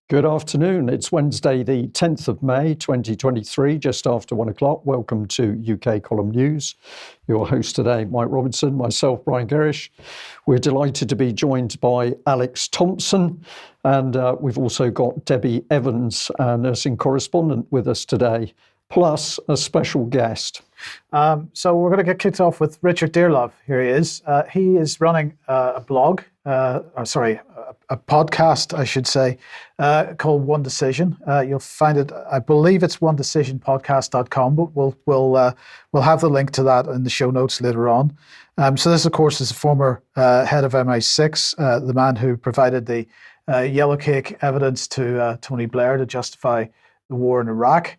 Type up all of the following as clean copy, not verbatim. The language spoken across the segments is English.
Good afternoon. It's Wednesday, the 10th of May, 2023, just after 1 o'clock. Welcome to UK Column News. Your host today, Mike Robinson, myself, Brian Gerrish. We're delighted to be joined by Alex Thomson, and we've also got Debi Evans, our nursing correspondent, with us today, plus a special guest. So we're going to get kicked off with Richard Dearlove. Here he is. He is running a blog, a podcast, I should say, called One Decision. You'll find it, I believe it's onedecisionpodcast.com, but we'll have the link to that in the show notes later on. So this, of course, is a former head of MI6, the man who provided the yellow cake evidence to Tony Blair to justify the war in Iraq.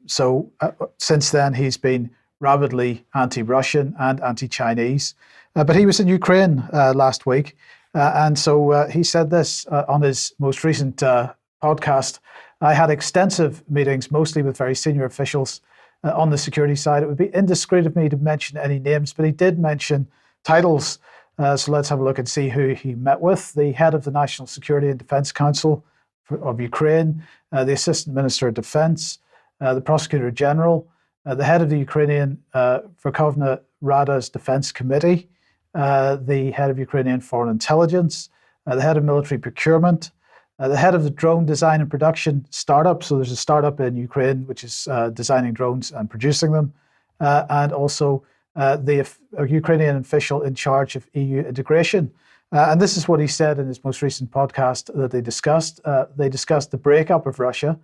So since then, he's been rabidly anti-Russian and anti-Chinese. But he was in Ukraine last week. And so he said this on his most recent podcast. I had extensive meetings, mostly with very senior officials on the security side. It would be indiscreet of me to mention any names, but he did mention titles. So let's have a look and see who he met with. The head of the National Security and Defense Council of Ukraine, the Assistant Minister of Defense, the Prosecutor General, the head of the Ukrainian Verkhovna Rada's Defense Committee, the head of Ukrainian Foreign Intelligence, the head of Military Procurement, the head of the Drone Design and Production Startup. So there's a startup in Ukraine which is designing drones and producing them, and also the Ukrainian official in charge of EU integration. And this is what he said in his most recent podcast that they discussed. They discussed the breakup of Russia,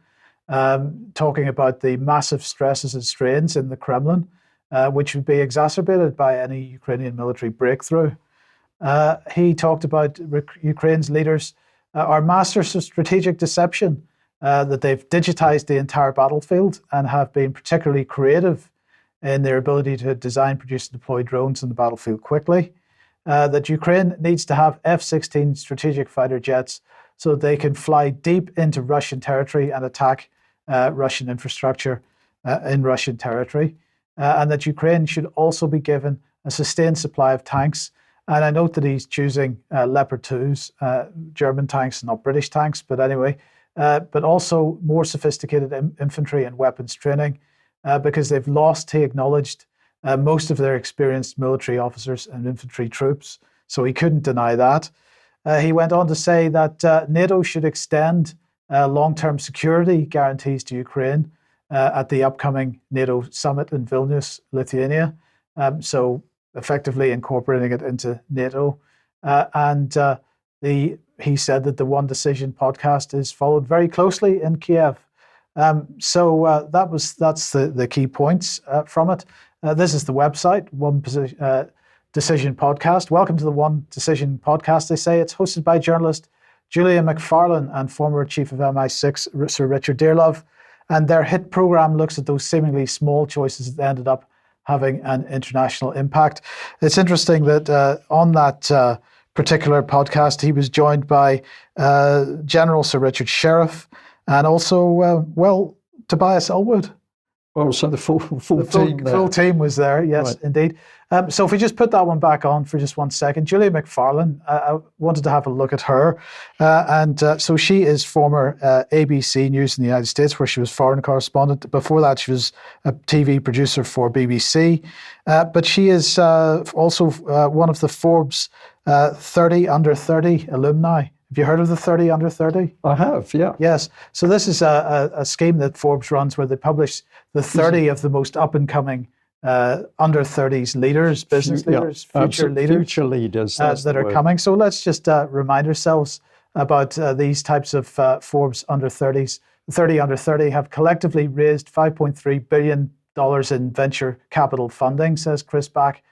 talking about the massive stresses and strains in the Kremlin, which would be exacerbated by any Ukrainian military breakthrough. He talked about Ukraine's leaders are masters of strategic deception, that they've digitized the entire battlefield and have been particularly creative in their ability to design, produce, and deploy drones on the battlefield quickly. That Ukraine needs to have F-16 strategic fighter jets so that they can fly deep into Russian territory and attack Russian infrastructure in Russian territory. And that Ukraine should also be given a sustained supply of tanks. And I note that he's choosing Leopard 2s, German tanks, not British tanks, but anyway, but also more sophisticated infantry and weapons training, because they've lost, he acknowledged, most of their experienced military officers and infantry troops. So he couldn't deny that. He went on to say that NATO should extend long-term security guarantees to Ukraine at the upcoming NATO summit in Vilnius, Lithuania. So effectively incorporating it into NATO. He said that the One Decision podcast is followed very closely in Kiev. So that's the key points from it. This is the website, One Decision Podcast. Welcome to the One Decision Podcast. They say it's hosted by journalist Julia McFarlane and former chief of MI6, Sir Richard Dearlove. And their hit program looks at those seemingly small choices that ended up having an international impact. It's interesting that on that particular podcast, he was joined by General Sir Richard Sheriff and also, Tobias Elwood. Oh, so the full team there. Full team was there, yes, right. Indeed. So if we just put that one back on for just 1 second, Julia McFarlane, I wanted to have a look at her. So she is former ABC News in the United States, where she was foreign correspondent. Before that, she was a TV producer for BBC. But she is also one of the Forbes 30 under 30 alumni. Have you heard of the 30 under 30? I have, yeah. Yes. So this is a scheme that Forbes runs where they publish the 30 of the most up-and-coming under 30s leaders, business leaders, future leaders that are coming. So let's just remind ourselves about these types of Forbes under 30s. The 30 under 30 have collectively raised $5.3 billion in venture capital funding, says Chris Back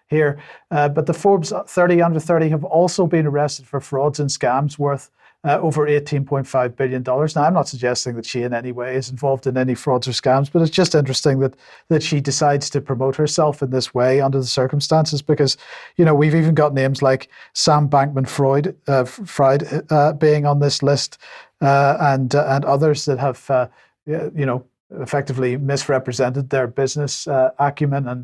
here. But the Forbes 30 under 30 have also been arrested for frauds and scams worth over $18.5 billion. Now, I'm not suggesting that she in any way is involved in any frauds or scams, but it's just interesting that she decides to promote herself in this way under the circumstances, because, we've even got names like Sam Bankman-Fried being on this list, and others that have, effectively misrepresented their business acumen and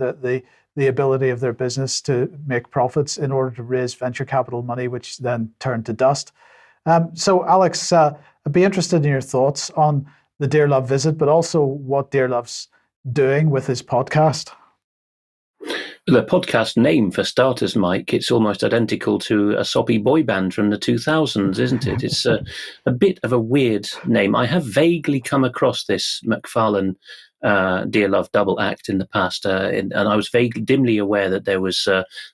the ability of their business to make profits in order to raise venture capital money, which then turned to dust. So, Alex, I'd be interested in your thoughts on the Dearlove visit, but also what Dearlove's doing with his podcast. The podcast name, for starters, Mike, it's almost identical to a soppy boy band from the 2000s, isn't it? It's a bit of a weird name. I have vaguely come across this McFarlane Dearlove double act in the past, and I was vaguely, dimly aware that there was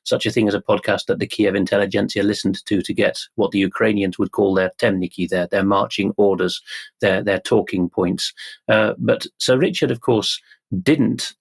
such a thing as a podcast that the Kiev intelligentsia listened to get what the Ukrainians would call their temniki, their marching orders, their talking points. But Sir Richard, of course, didn't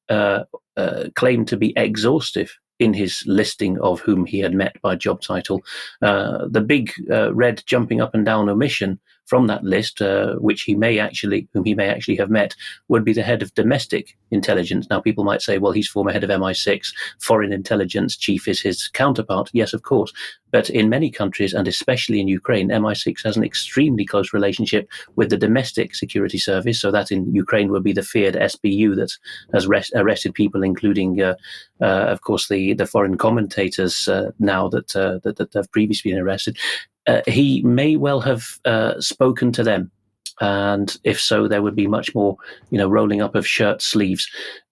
claim to be exhaustive in his listing of whom he had met by job title. The big red jumping up and down omission from that list, whom he may actually have met, would be the head of domestic intelligence. Now, people might say, well, he's former head of MI6, foreign intelligence chief is his counterpart. Yes, of course. But in many countries, and especially in Ukraine, MI6 has an extremely close relationship with the domestic security service. So that in Ukraine would be the feared SBU that has arrested people, including, of course, the foreign commentators now that have previously been arrested. He may well have spoken to them. And if so, there would be much more, rolling up of shirt sleeves.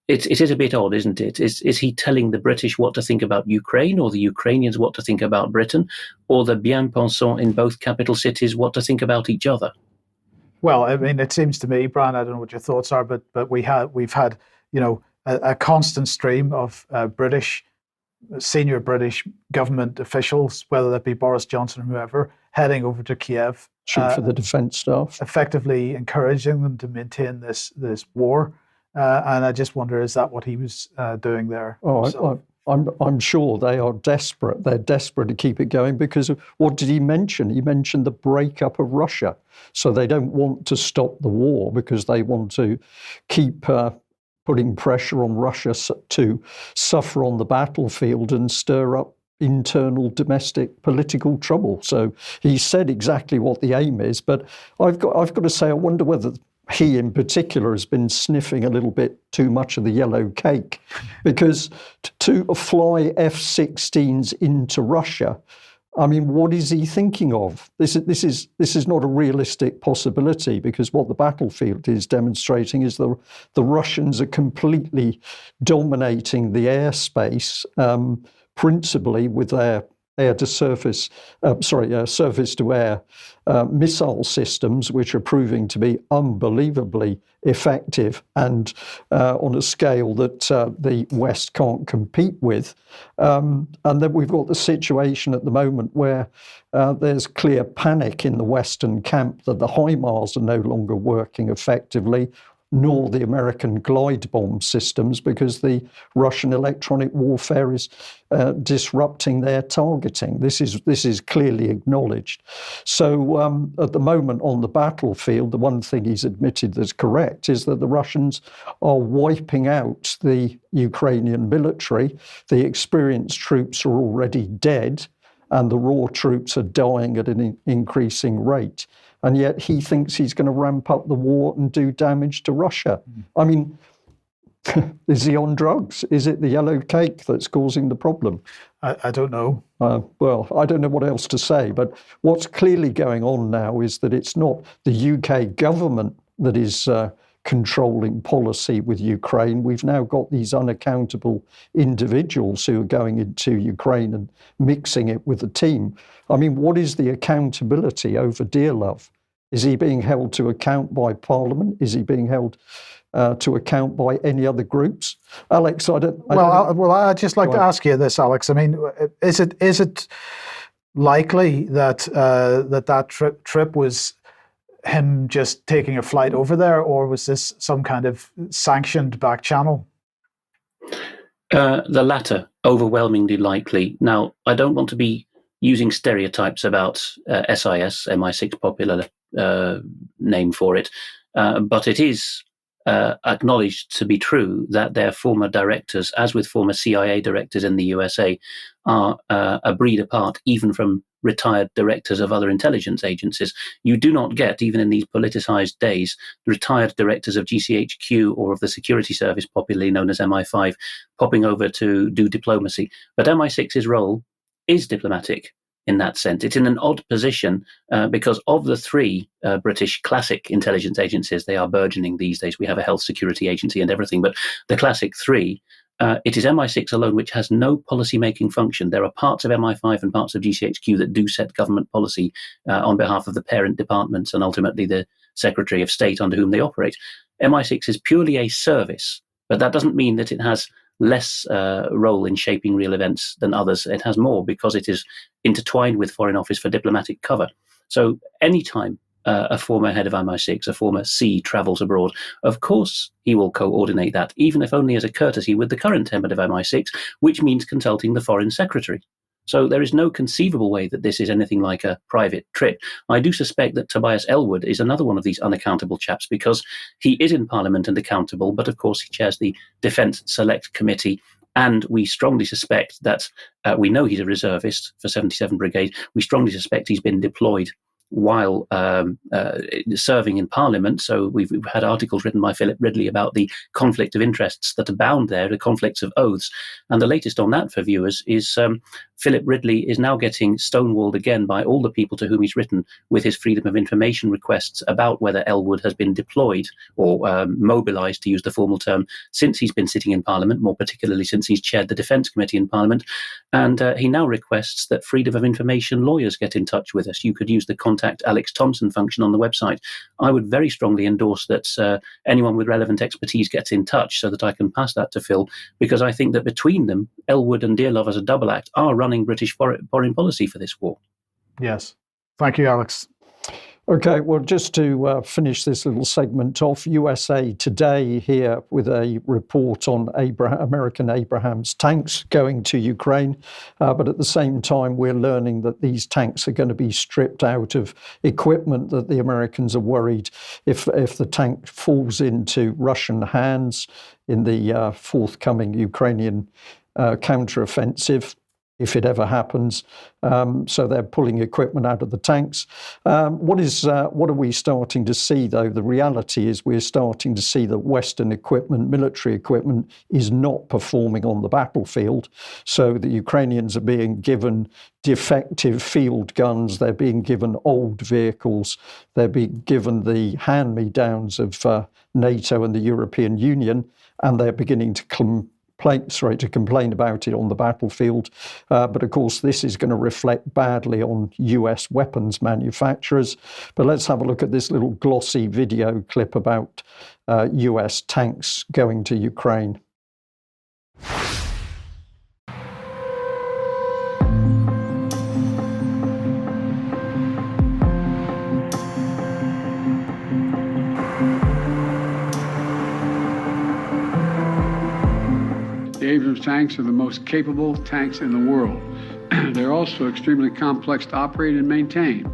It is a bit odd, isn't it? Is he telling the British what to think about Ukraine, or the Ukrainians what to think about Britain, or the bien-pensants in both capital cities what to think about each other? Well, I mean, it seems to me, Brian, I don't know what your thoughts are, but we've had a constant stream of senior British government officials, whether that be Boris Johnson or whoever, heading over to Kiev. Chief of the defence staff. Effectively encouraging them to maintain this war. And I just wonder, is that what he was doing there? Oh, I'm sure they are desperate. They're desperate to keep it going because of, what did he mention? He mentioned the breakup of Russia. So they don't want to stop the war because they want to keep putting pressure on Russia to suffer on the battlefield and stir up internal domestic political trouble. So he said exactly what the aim is. But I've got to say, I wonder whether he in particular has been sniffing a little bit too much of the yellow cake, because to fly F-16s into Russia, I mean, what is he thinking of? This is not a realistic possibility, because what the battlefield is demonstrating is the Russians are completely dominating the airspace, principally with their surface to air missile systems, which are proving to be unbelievably effective and on a scale that the West can't compete with. And then we've got the situation at the moment where there's clear panic in the Western camp that the HIMARS are no longer working effectively, nor the American glide bomb systems, because the Russian electronic warfare is disrupting their targeting. This is clearly acknowledged. So at the moment on the battlefield, the one thing he's admitted that's correct is that the Russians are wiping out the Ukrainian military. The experienced troops are already dead, and the raw troops are dying at an increasing rate. And yet he thinks he's going to ramp up the war and do damage to Russia. I mean, is he on drugs? Is it the yellow cake that's causing the problem? I don't know. Well, I don't know what else to say. But what's clearly going on now is that it's not the UK government that is controlling policy with Ukraine. We've now got these unaccountable individuals who are going into Ukraine and mixing it with the team. I mean, what is the accountability over Dearlove? Is he being held to account by Parliament? Is he being held to account by any other groups? Alex, I'd just like to ask you this, Alex. I mean, is it likely that that trip was him just taking a flight over there, or was this some kind of sanctioned back channel? The latter, overwhelmingly likely. Now, I don't want to be using stereotypes about SIS, MI6 popular name for it, but it is acknowledged to be true that their former directors, as with former CIA directors in the USA, are a breed apart, even from retired directors of other intelligence agencies. You do not get, even in these politicized days, retired directors of GCHQ or of the security service, popularly known as MI5, popping over to do diplomacy. But MI6's role is diplomatic. in that sense. It's in an odd position because of the three British classic intelligence agencies, they are burgeoning these days. We have a health security agency and everything, but the classic three, it is MI6 alone which has no policy-making function. There are parts of MI5 and parts of GCHQ that do set government policy on behalf of the parent departments and ultimately the Secretary of State under whom they operate. MI6 is purely a service, but that doesn't mean that it has less role in shaping real events than others. It has more because it is intertwined with Foreign Office for diplomatic cover. So anytime a former head of MI6, a former C, travels abroad, of course he will coordinate that, even if only as a courtesy with the current head of MI6, which means consulting the Foreign Secretary. So there is no conceivable way that this is anything like a private trip. I do suspect that Tobias Ellwood is another one of these unaccountable chaps because he is in Parliament and accountable, but of course he chairs the Defence Select Committee. And we strongly suspect that we know he's a reservist for 77 Brigade. We strongly suspect he's been deployed while serving in Parliament. So we've had articles written by Philip Ridley about the conflict of interests that abound there, the conflicts of oaths. And the latest on that for viewers is Philip Ridley is now getting stonewalled again by all the people to whom he's written with his freedom of information requests about whether Ellwood has been deployed or mobilised, to use the formal term, since he's been sitting in Parliament, more particularly since he's chaired the Defence Committee in Parliament. And he now requests that freedom of information lawyers get in touch with us. You could use the contact Alex Thomson function on the website. I would very strongly endorse that anyone with relevant expertise gets in touch so that I can pass that to Phil, because I think that between them, Ellwood and Dearlove as a double act are running British foreign policy for this war. Yes. Thank you, Alex. Okay, well, just to finish this little segment off, USA Today here with a report on American Abrams tanks going to Ukraine. But at the same time, we're learning that these tanks are going to be stripped out of equipment that the Americans are worried if the tank falls into Russian hands in the forthcoming Ukrainian counteroffensive, if it ever happens. So they're pulling equipment out of the tanks. What are we starting to see, though? The reality is we're starting to see that Western equipment, military equipment, is not performing on the battlefield. So the Ukrainians are being given defective field guns. They're being given old vehicles. They're being given the hand-me-downs of NATO and the European Union, and they're beginning to complain about it on the battlefield. But of course, this is going to reflect badly on US weapons manufacturers. But let's have a look at this little glossy video clip about US tanks going to Ukraine. The Abrams tanks are the most capable tanks in the world. They're also extremely complex to operate and maintain.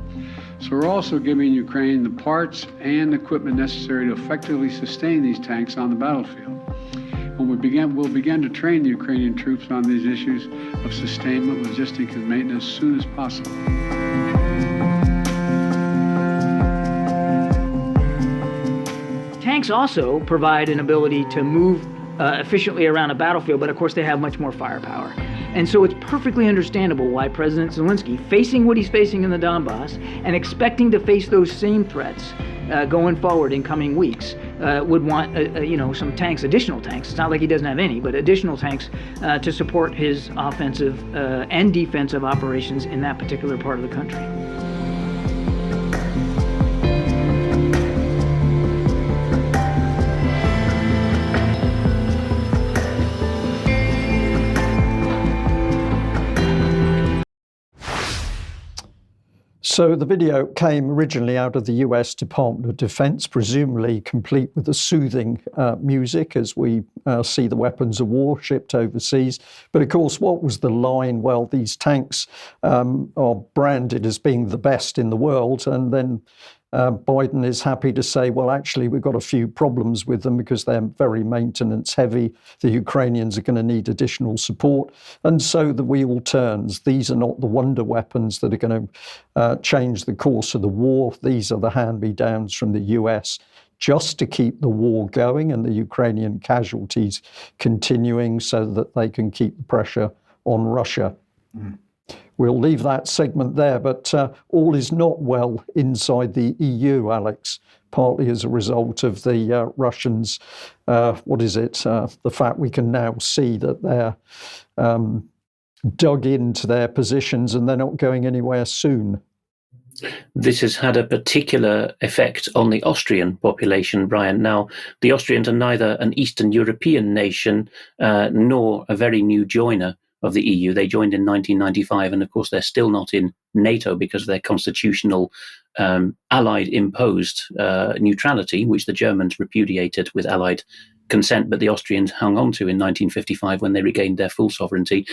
So we're also giving Ukraine the parts and equipment necessary to effectively sustain these tanks on the battlefield. We'll begin to train the Ukrainian troops on these issues of sustainment, logistics, and maintenance as soon as possible. Tanks also provide an ability to move efficiently around a battlefield, but of course they have much more firepower. And so it's perfectly understandable why President Zelensky, facing what he's facing in the Donbass and expecting to face those same threats going forward in coming weeks, would want some tanks, additional tanks. It's not like he doesn't have any, but additional tanks to support his offensive and defensive operations in that particular part of the country. So the video came originally out of the US Department of Defense, presumably complete with the soothing music as we see the weapons of war shipped overseas. But of course, what was the line? Well, these tanks are branded as being the best in the world, and then Biden is happy to say, well, actually, we've got a few problems with them because they're very maintenance heavy. The Ukrainians are going to need additional support. And so the wheel turns. These are not the wonder weapons that are going to change the course of the war. These are the hand-me-downs from the US just to keep the war going and the Ukrainian casualties continuing so that they can keep the pressure on Russia. We'll leave that segment there, but all is not well inside the EU, Alex, partly as a result of the Russians, the fact we can now see that they're dug into their positions and they're not going anywhere soon. This has had a particular effect on the Austrian population, Brian. Now, the Austrians are neither an Eastern European nation nor a very new joiner of the EU. They joined in 1995, and of course they're still not in NATO because of their constitutional Allied imposed neutrality, which the Germans repudiated with Allied consent, but the Austrians hung on to in 1955 when they regained their full sovereignty.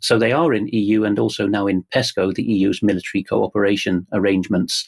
So they are in EU and also now in PESCO, the EU's military cooperation arrangements,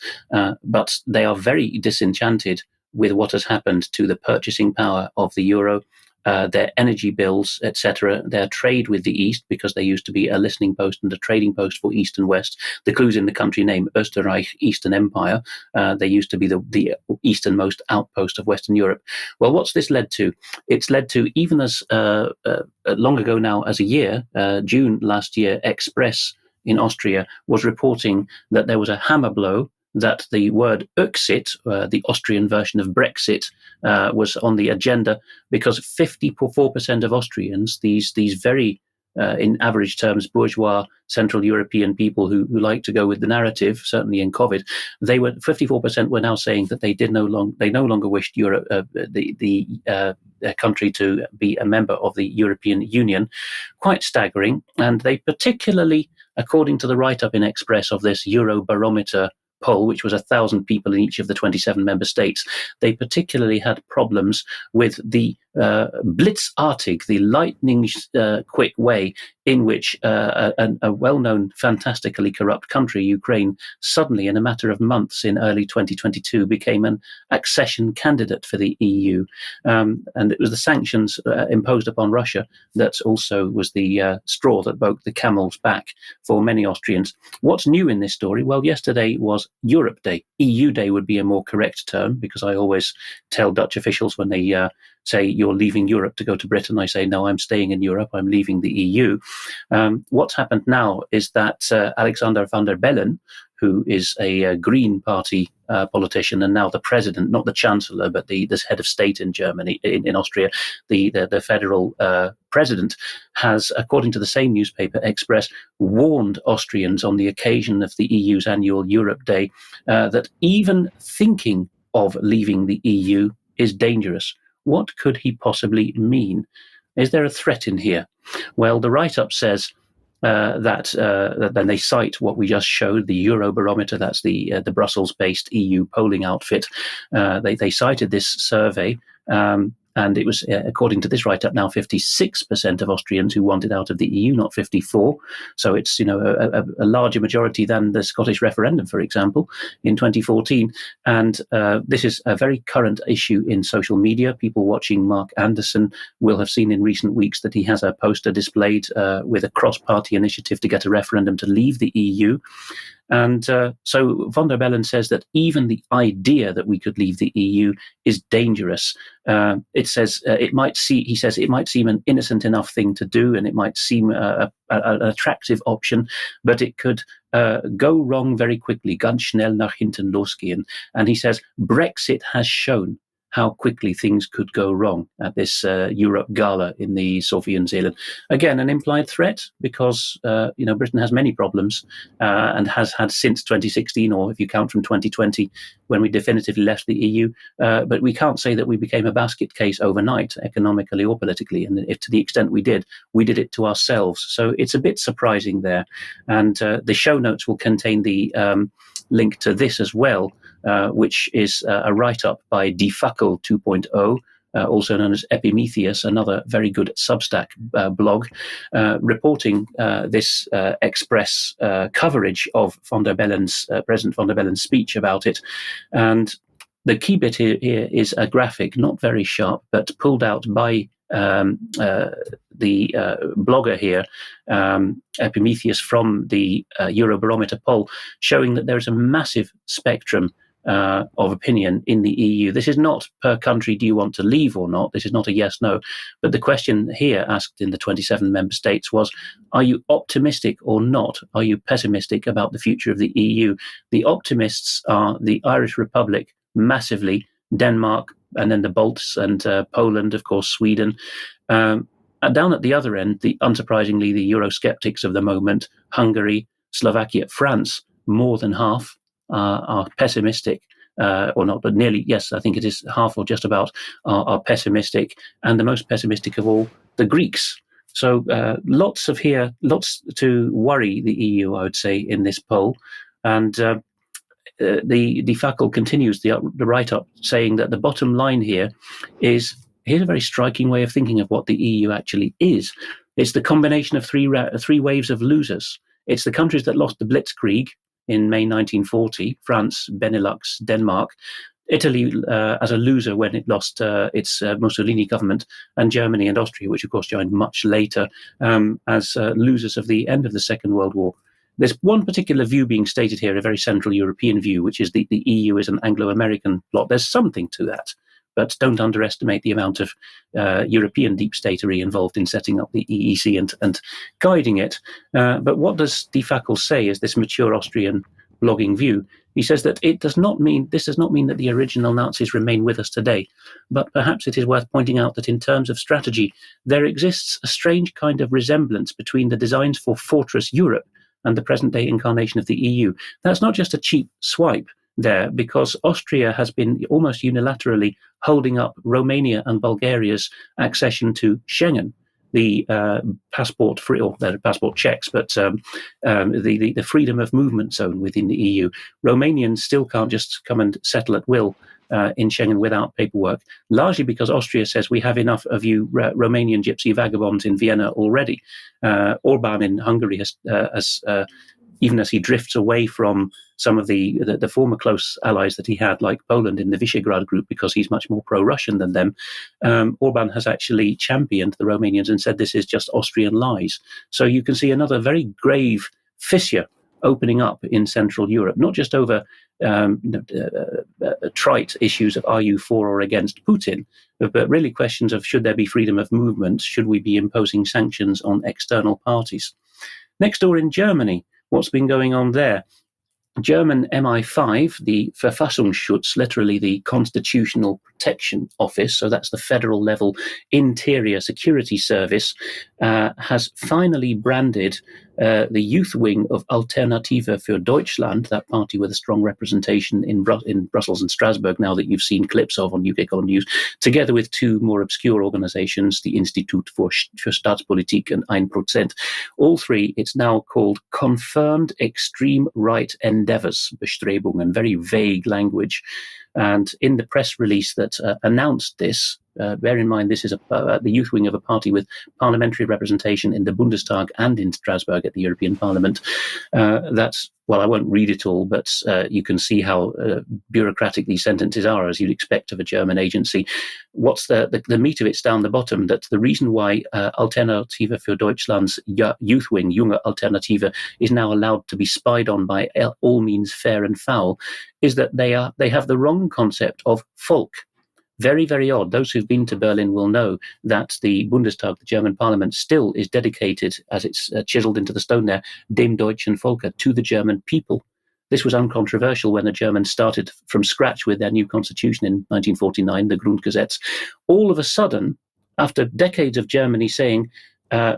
but they are very disenchanted with what has happened to the purchasing power of the euro, their energy bills, etc., their trade with the East, because they used to be a listening post and a trading post for East and West. The clue's in the country name, Österreich, Eastern Empire. They used to be the easternmost outpost of Western Europe. Well, what's this led to? It's led to, even as long ago now as a year, June last year, Express in Austria was reporting that there was a hammer blow, that the word Öxit, the Austrian version of Brexit, was on the agenda because 54% of Austrians, these very, in average terms, bourgeois Central European people who like to go with the narrative, certainly in COVID, 54% were now saying that they no longer wished Europe, their country to be a member of the European Union. Quite staggering, and they particularly, according to the write-up in Express of this Eurobarometer poll, which was 1,000 people in each of the 27 member states, they particularly had problems with the blitzartig, the lightning quick way in which a well-known, fantastically corrupt country, Ukraine, suddenly, in a matter of months in early 2022, became an accession candidate for the EU. And it was the sanctions imposed upon Russia that also was the straw that broke the camel's back for many Austrians. What's new in this story? Well, yesterday was Europe Day. EU Day would be a more correct term, because I always tell Dutch officials when they say you're leaving Europe to go to Britain, I say, no, I'm staying in Europe, I'm leaving the EU. What's happened now is that Alexander van der Bellen, who is a Green Party politician and now the president, not the chancellor, but the head of state in Germany, in Austria, the federal president, has, according to the same newspaper, Express, warned Austrians on the occasion of the EU's annual Europe Day that even thinking of leaving the EU is dangerous. What could he possibly mean? Is there a threat in here? Well, the write-up says that then they cite what we just showed, the Eurobarometer, that's the Brussels-based EU polling outfit. They cited this survey, and it was, according to this write-up, now 56% of Austrians who wanted out of the EU, not 54%. So it's a larger majority than the Scottish referendum, for example, in 2014. And this is a very current issue in social media. People watching Mark Anderson will have seen in recent weeks that he has a poster displayed with a cross-party initiative to get a referendum to leave the EU. And so von der Bellen says that even the idea that we could leave the EU is dangerous. He says it might seem an innocent enough thing to do, and it might seem an attractive option, but it could go wrong very quickly. Ganz schnell nach hinten losgehen. And he says Brexit has shown how quickly things could go wrong at this Europe Gala in the Sophienseelen. Again, an implied threat, because Britain has many problems and has had since 2016, or if you count from 2020, when we definitively left the EU. But we can't say that we became a basket case overnight, economically or politically. And if to the extent we did it to ourselves. So it's a bit surprising there. And the show notes will contain the link to this as well, which is a write-up by Defackel 2.0, also known as Epimetheus, another very good Substack blog, reporting this Express coverage of President von der Bellen's speech about it. And the key bit here is a graphic, not very sharp, but pulled out by the blogger here, Epimetheus, from the Eurobarometer poll, showing that there is a massive spectrum of opinion in the EU. This is not per country, do you want to leave or not? This is not a yes/no. But the question here asked in the 27 member states was, are you optimistic or not? Are you pessimistic about the future of the EU? The optimists are the Irish Republic, massively, Denmark, and then the Balts, and Poland, of course, Sweden. And down at the other end, unsurprisingly, the Eurosceptics of the moment, Hungary, Slovakia, France, more than half are pessimistic, or not, but nearly, yes, I think it is half or just about are pessimistic, and the most pessimistic of all, the Greeks. So lots to worry the EU, I would say, in this poll. And the Fackel continues the write-up saying that the bottom line here is, here's a very striking way of thinking of what the EU actually is. It's the combination of three waves of losers. It's the countries that lost the Blitzkrieg in May 1940, France, Benelux, Denmark, Italy as a loser when it lost its Mussolini government, and Germany and Austria, which of course joined much later, as losers of the end of the Second World War. There's one particular view being stated here, a very Central European view, which is the EU is an Anglo-American plot. There's something to that, but don't underestimate the amount of European deep statery involved in setting up the EEC and guiding it. But what does De Fackel say is this mature Austrian blogging view? He says that this does not mean that the original Nazis remain with us today, but perhaps it is worth pointing out that in terms of strategy, there exists a strange kind of resemblance between the designs for Fortress Europe and the present-day incarnation of the EU. That's not just a cheap swipe there, because Austria has been almost unilaterally holding up Romania and Bulgaria's accession to Schengen, the passport free, or the passport checks, but the freedom of movement zone within the EU. Romanians still can't just come and settle at will in Schengen without paperwork, largely because Austria says we have enough of you Romanian gypsy vagabonds in Vienna already. Orban in Hungary has even as he drifts away from some of the former close allies that he had, like Poland in the Visegrad group, because he's much more pro-Russian than them, Orban has actually championed the Romanians and said this is just Austrian lies. So you can see another very grave fissure opening up in Central Europe, not just over trite issues of are you for or against Putin, but really questions of should there be freedom of movement, should we be imposing sanctions on external parties. Next door in Germany, what's been going on there? German MI5, the Verfassungsschutz, literally the Constitutional Protection Office, so that's the federal level interior security service, has finally branded the youth wing of Alternative für Deutschland, that party with a strong representation in Brussels and Strasbourg now that you've seen clips of on UK Column News, together with two more obscure organizations, the Institut für Staatspolitik and 1%. All three, it's now called Confirmed Extreme Right Endeavors, Bestrebungen, very vague language. And in the press release that announced this, bear in mind this is the youth wing of a party with parliamentary representation in the Bundestag and in Strasbourg at the European Parliament. Well, I won't read it all, but you can see how bureaucratic these sentences are, as you'd expect of a German agency. What's the meat of it's down the bottom, that the reason why Alternative für Deutschland's youth wing, Junge Alternative, is now allowed to be spied on by all means fair and foul, is that they have the wrong concept of Volk. Very, very odd. Those who've been to Berlin will know that the Bundestag, the German parliament, still is dedicated, as it's chiseled into the stone there, dem deutschen Volke, to the German people. This was uncontroversial when the Germans started from scratch with their new constitution in 1949, the Grundgesetz. All of a sudden, after decades of Germany saying,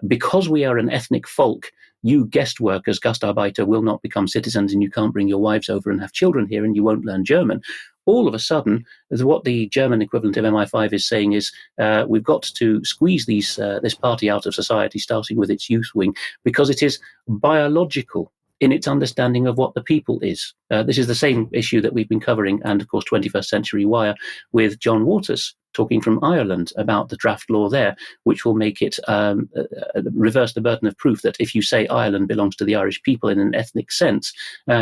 because we are an ethnic folk, you guest workers, Gastarbeiter, will not become citizens and you can't bring your wives over and have children here and you won't learn German. All of a sudden, what the German equivalent of MI5 is saying is we've got to squeeze this party out of society, starting with its youth wing, because it is biological in its understanding of what the people is. This is the same issue that we've been covering, and of course 21st Century Wire, with John Waters talking from Ireland about the draft law there, which will make it reverse the burden of proof that if you say Ireland belongs to the Irish people in an ethnic sense,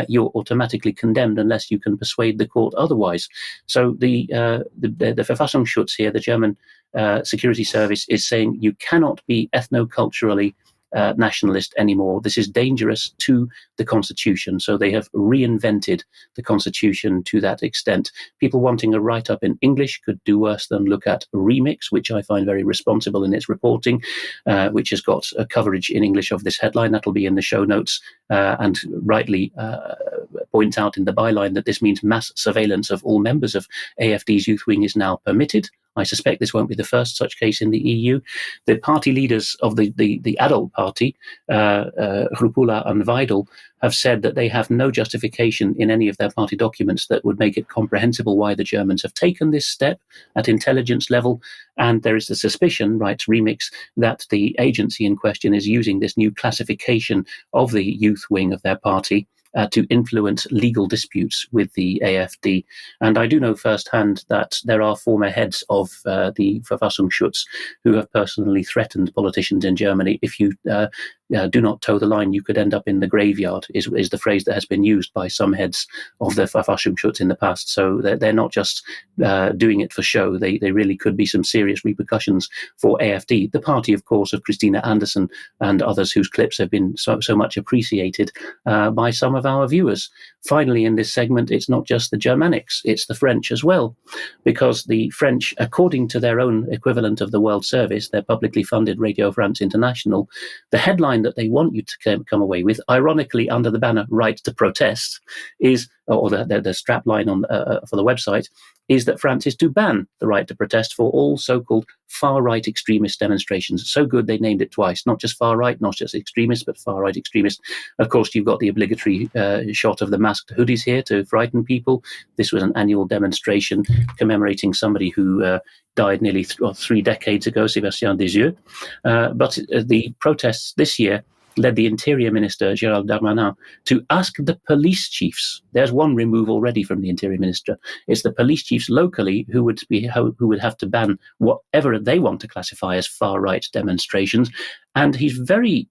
you're automatically condemned unless you can persuade the court otherwise. So the Verfassungsschutz here, the German security service, is saying you cannot be ethno-culturally nationalist anymore. This is dangerous to the Constitution. So they have reinvented the Constitution to that extent. People wanting a write-up in English could do worse than look at Remix, which I find very responsible in its reporting, which has got a coverage in English of this headline. That'll be in the show notes, and rightly point out in the byline that this means mass surveillance of all members of AFD's youth wing is now permitted. I suspect this won't be the first such case in the EU. The party leaders of the adult party, Hrupula and Weidel, have said that they have no justification in any of their party documents that would make it comprehensible why the Germans have taken this step at intelligence level. And there is the suspicion, writes Remix, that the agency in question is using this new classification of the youth wing of their party to influence legal disputes with the AfD. And I do know firsthand that there are former heads of the Verfassungsschutz who have personally threatened politicians in Germany. If you do not toe the line, you could end up in the graveyard, is the phrase that has been used by some heads of the Verfassungsschutz in the past. So they're not just doing it for show. They really could be some serious repercussions for AfD, the party, of course, of Christina Anderson and others whose clips have been so much appreciated by some of our viewers. Finally, in this segment, it's not just the Germanics, it's the French as well, because the French, according to their own equivalent of the World Service, their publicly funded Radio France International, the headline that they want you to come away with, ironically under the banner "Right to Protest," is, or the strap line on for the website, is that France is to ban the right to protest for all so-called far-right extremist demonstrations. So good they named it twice, not just far-right, not just extremists, but far-right extremists. Of course, you've got the obligatory shot of the masked hoodies here to frighten people. This was an annual demonstration commemorating somebody who died nearly 3 decades ago, Sébastien Desieux. But the protests this year led the Interior Minister, Gérald Darmanin, to ask the police chiefs. There's one remove already from the Interior Minister. It's the police chiefs locally who would have to ban whatever they want to classify as far-right demonstrations. And he's very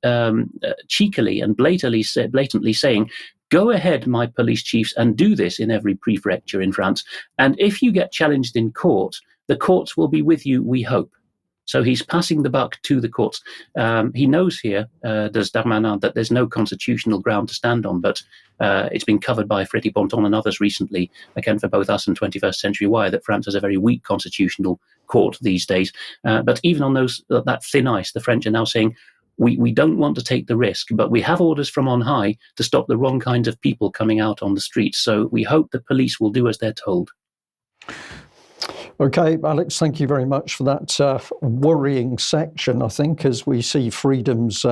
cheekily and blatantly saying, go ahead, my police chiefs, and do this in every prefecture in France. And if you get challenged in court, the courts will be with you, we hope. So he's passing the buck to the courts. He knows here, does Darmanin, that there's no constitutional ground to stand on, but it's been covered by Frédéric Bonton and others recently, again for both us and 21st Century Wire, that France has a very weak constitutional court these days. But even on that thin ice, the French are now saying, we don't want to take the risk, but we have orders from on high to stop the wrong kinds of people coming out on the streets. So we hope the police will do as they're told. Okay, Alex, thank you very much for that worrying section, I think, as we see freedoms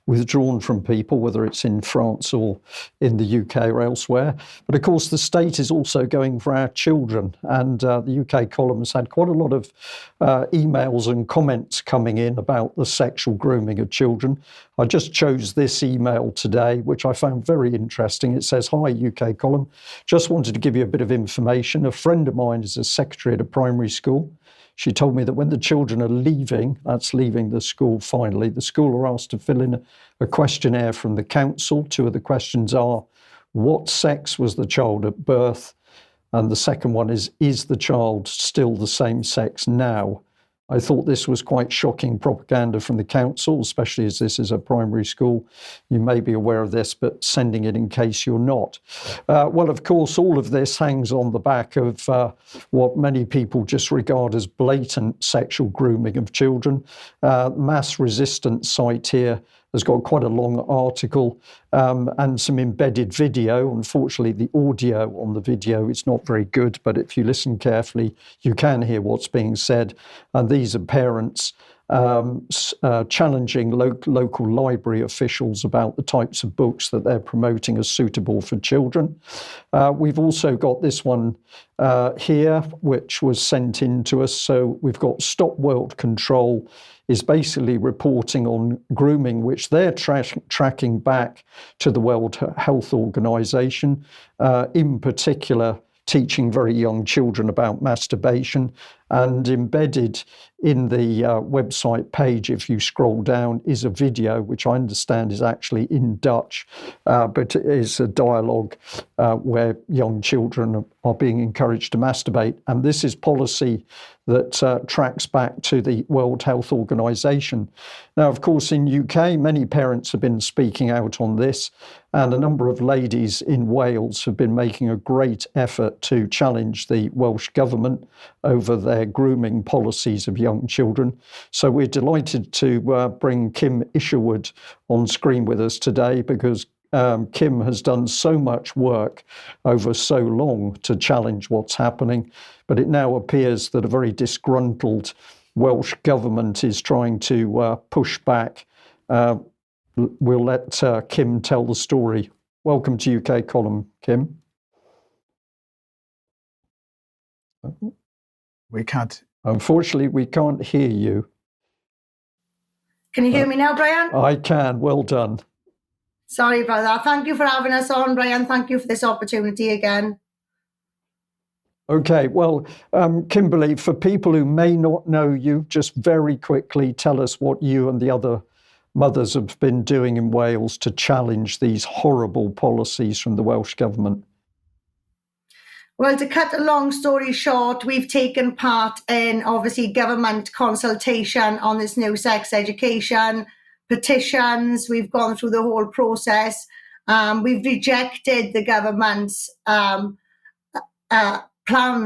withdrawn from people, whether it's in France or in the UK or elsewhere. But of course, the state is also going for our children. And the UK column has had quite a lot of emails and comments coming in about the sexual grooming of children. I just chose this email today, which I found very interesting. It says, "Hi, UK column. Just wanted to give you a bit of information. A friend of mine is a secretary at a primary school. She told me that when the children are leaving, that's leaving the school finally, the school are asked to fill in a questionnaire from the council. 2 of the questions are, what sex was the child at birth? And the second one is the child still the same sex now?" I thought this was quite shocking propaganda from the council, especially as this is a primary school. You may be aware of this, but sending it in case you're not. Well, of course, all of this hangs on the back of what many people just regard as blatant sexual grooming of children. Mass Resistance site here has got quite a long article and some embedded video. Unfortunately, the audio on the video is not very good, but if you listen carefully, you can hear what's being said. And these are parents challenging local library officials about the types of books that they're promoting as suitable for children. We've also got this one here, which was sent in to us. So we've got Stop World Control is basically reporting on grooming, which they're tracking back to the World Health Organization, in particular teaching very young children about masturbation. And embedded in the website page, if you scroll down, is a video, which I understand is actually in Dutch, but it is a dialogue where young children are being encouraged to masturbate. And this is policy that tracks back to the World Health Organization. Now, of course, in UK, many parents have been speaking out on this, and a number of ladies in Wales have been making a great effort to challenge the Welsh Government over their grooming policies of young children. So we're delighted to bring Kim Isherwood on screen with us today, because Kim has done so much work over so long to challenge what's happening, but it now appears that a very disgruntled Welsh Government is trying to push back. We'll let Kim tell the story. Welcome to UK Column, Kim. We can't. Unfortunately, we can't hear you. Can you hear me now, Brian? I can. Well done. Sorry about that. Thank you for having us on, Brian. Thank you for this opportunity again. Okay, well, Kimberly, for people who may not know you, just very quickly tell us what you and the other mothers have been doing in Wales to challenge these horrible policies from the Welsh Government. Well, to cut a long story short, we've taken part in, obviously, government consultation on this new sex education, petitions. We've gone through the whole process. We've rejected the government's plans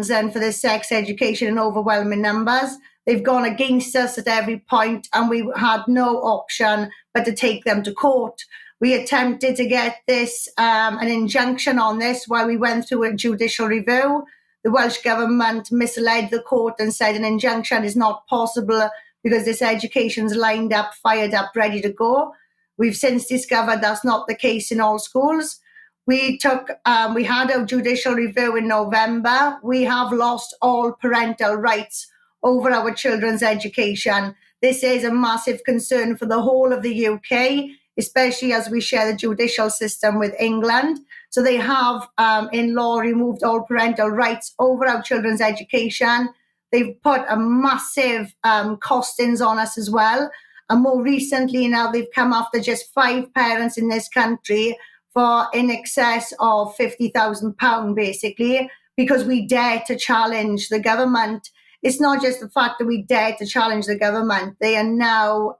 then for this sex education in overwhelming numbers. They've gone against us at every point, and we had no option but to take them to court. We attempted to get this, an injunction on this while we went through a judicial review. The Welsh Government misled the court and said an injunction is not possible because this education's lined up, fired up, ready to go. We've since discovered that's not the case in all schools. We had a judicial review in November. We have lost all parental rights over our children's education. This is a massive concern for the whole of the UK, especially as we share the judicial system with England. So they have, in law, removed all parental rights over our children's education. They've put a massive costings on us as well. And more recently now, they've come after just 5 parents in this country for in excess of £50,000, basically, because we dare to challenge the government. It's not just the fact that we dare to challenge the government. They are now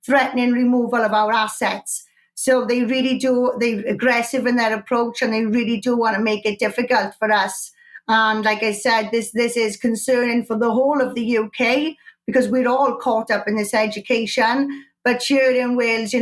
threatening removal of our assets. So they really do, they're aggressive in their approach, and they really do want to make it difficult for us. And like I said, this is concerning for the whole of the UK, because we're all caught up in this education. But here in Wales,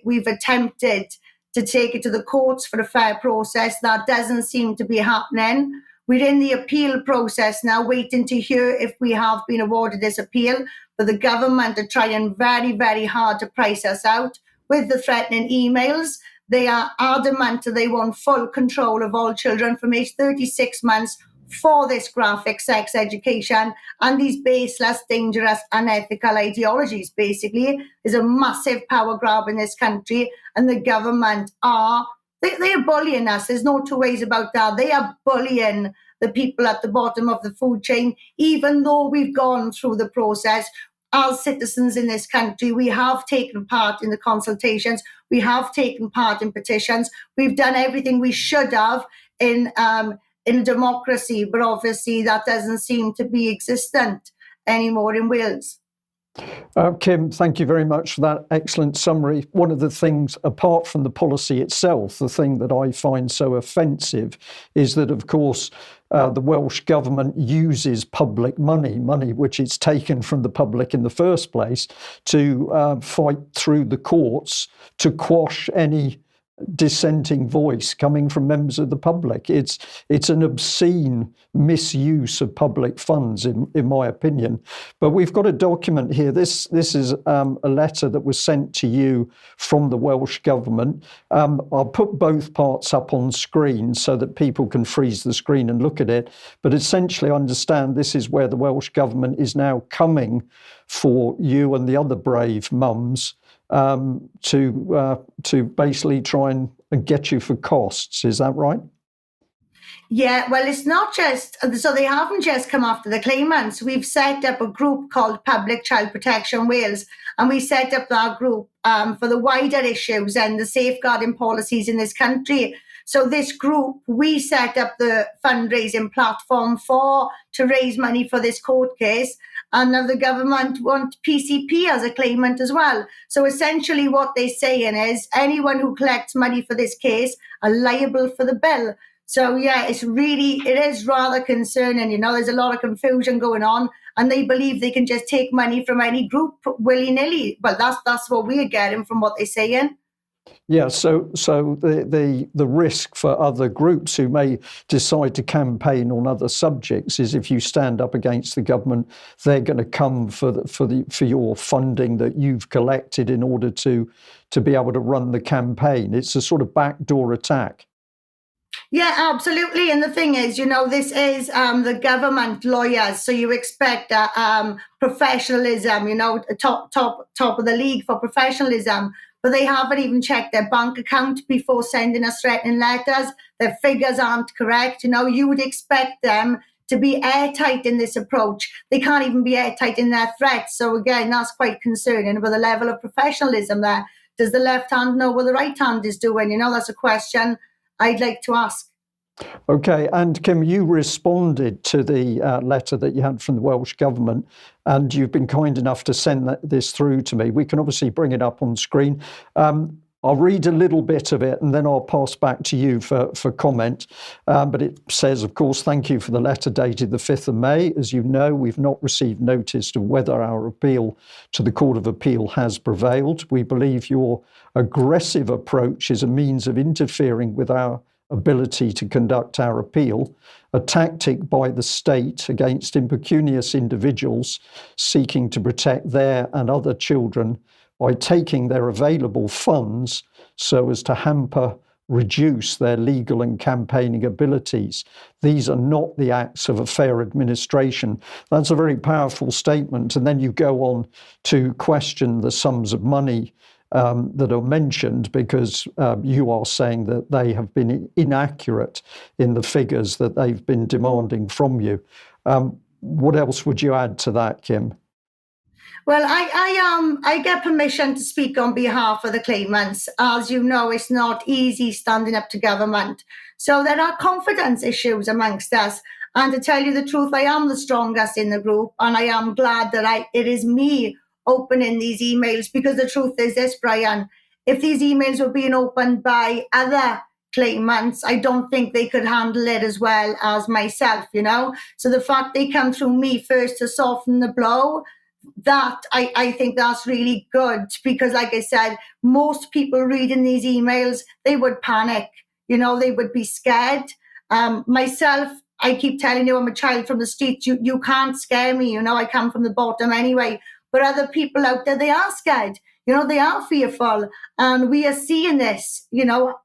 we've attempted to take it to the courts for a fair process. That doesn't seem to be happening. We're in the appeal process now, waiting to hear if we have been awarded this appeal. But the government are trying very, very hard to price us out with the threatening emails. They are adamant that they want full control of all children from age 36 months for this graphic sex education and these baseless, dangerous, unethical ideologies. Basically, there's a massive power grab in this country, and the government they are bullying us. There's no two ways about that. They are bullying the people at the bottom of the food chain, even though we've gone through the process. As citizens in this country, we have taken part in the consultations. We have taken part in petitions. We've done everything we should have in democracy, but obviously that doesn't seem to be existent anymore in Wales. Kim, thank you very much for that excellent summary. One of the things, apart from the policy itself, the thing that I find so offensive is that, of course, the Welsh Government uses public money which it's taken from the public in the first place, to fight through the courts to quash any dissenting voice coming from members of the public. It's an obscene misuse of public funds, in my opinion. But we've got a document here. This is a letter that was sent to you from the Welsh Government. I'll put both parts up on screen so that people can freeze the screen and look at it. But essentially, I understand this is where the Welsh Government is now coming for you and the other brave mums to basically try and get you for costs. Is that right? Yeah, well, it's not just, so they haven't just come after the claimants. We've set up a group called Public Child Protection Wales, and we set up that group for the wider issues and the safeguarding policies in this country. So this group, we set up the fundraising platform to raise money for this court case. And now the government want PCP as a claimant as well. So essentially what they're saying is anyone who collects money for this case are liable for the bill. So yeah, it is rather concerning. There's a lot of confusion going on, and they believe they can just take money from any group willy-nilly. But that's what we're getting from what they're saying. Yeah, so the risk for other groups who may decide to campaign on other subjects is if you stand up against the government, they're going to come for your funding that you've collected in order to be able to run the campaign. It's a sort of backdoor attack. Yeah, absolutely. And the thing is, this is the government lawyers, so you expect professionalism, top of the league for professionalism. But they haven't even checked their bank account before sending us threatening letters. Their figures aren't correct. You would expect them to be airtight in this approach. They can't even be airtight in their threats. So again, that's quite concerning about the level of professionalism there. Does the left hand know what the right hand is doing? That's a question I'd like to ask. Okay, and Kim, you responded to the letter that you had from the Welsh Government, and you've been kind enough to send this through to me. We can obviously bring it up on screen. I'll read a little bit of it and then I'll pass back to you for comment. But it says, of course, thank you for the letter dated the 5th of May. As you know, we've not received notice of whether our appeal to the Court of Appeal has prevailed. We believe your aggressive approach is a means of interfering with our ability to conduct our appeal, a tactic by the state against impecunious individuals seeking to protect their and other children by taking their available funds so as to reduce their legal and campaigning abilities. These are not the acts of a fair administration. That's a very powerful statement. And then you go on to question the sums of money that are mentioned, because you are saying that they have been inaccurate in the figures that they've been demanding from you. What else would you add to that, Kim? Well, I get permission to speak on behalf of the claimants. As you know, it's not easy standing up to government. So there are confidence issues amongst us. And to tell you the truth, I am the strongest in the group, and I am glad that it is me opening these emails, because the truth is this, Brian, if these emails were being opened by other claimants, I don't think they could handle it as well as myself, So the fact they come through me first to soften the blow, that I think that's really good, because like I said, most people reading these emails, they would panic, they would be scared. Myself, I keep telling you, I'm a child from the streets. You can't scare me, I come from the bottom anyway. But other people out there, they are scared. They are fearful. And we are seeing this,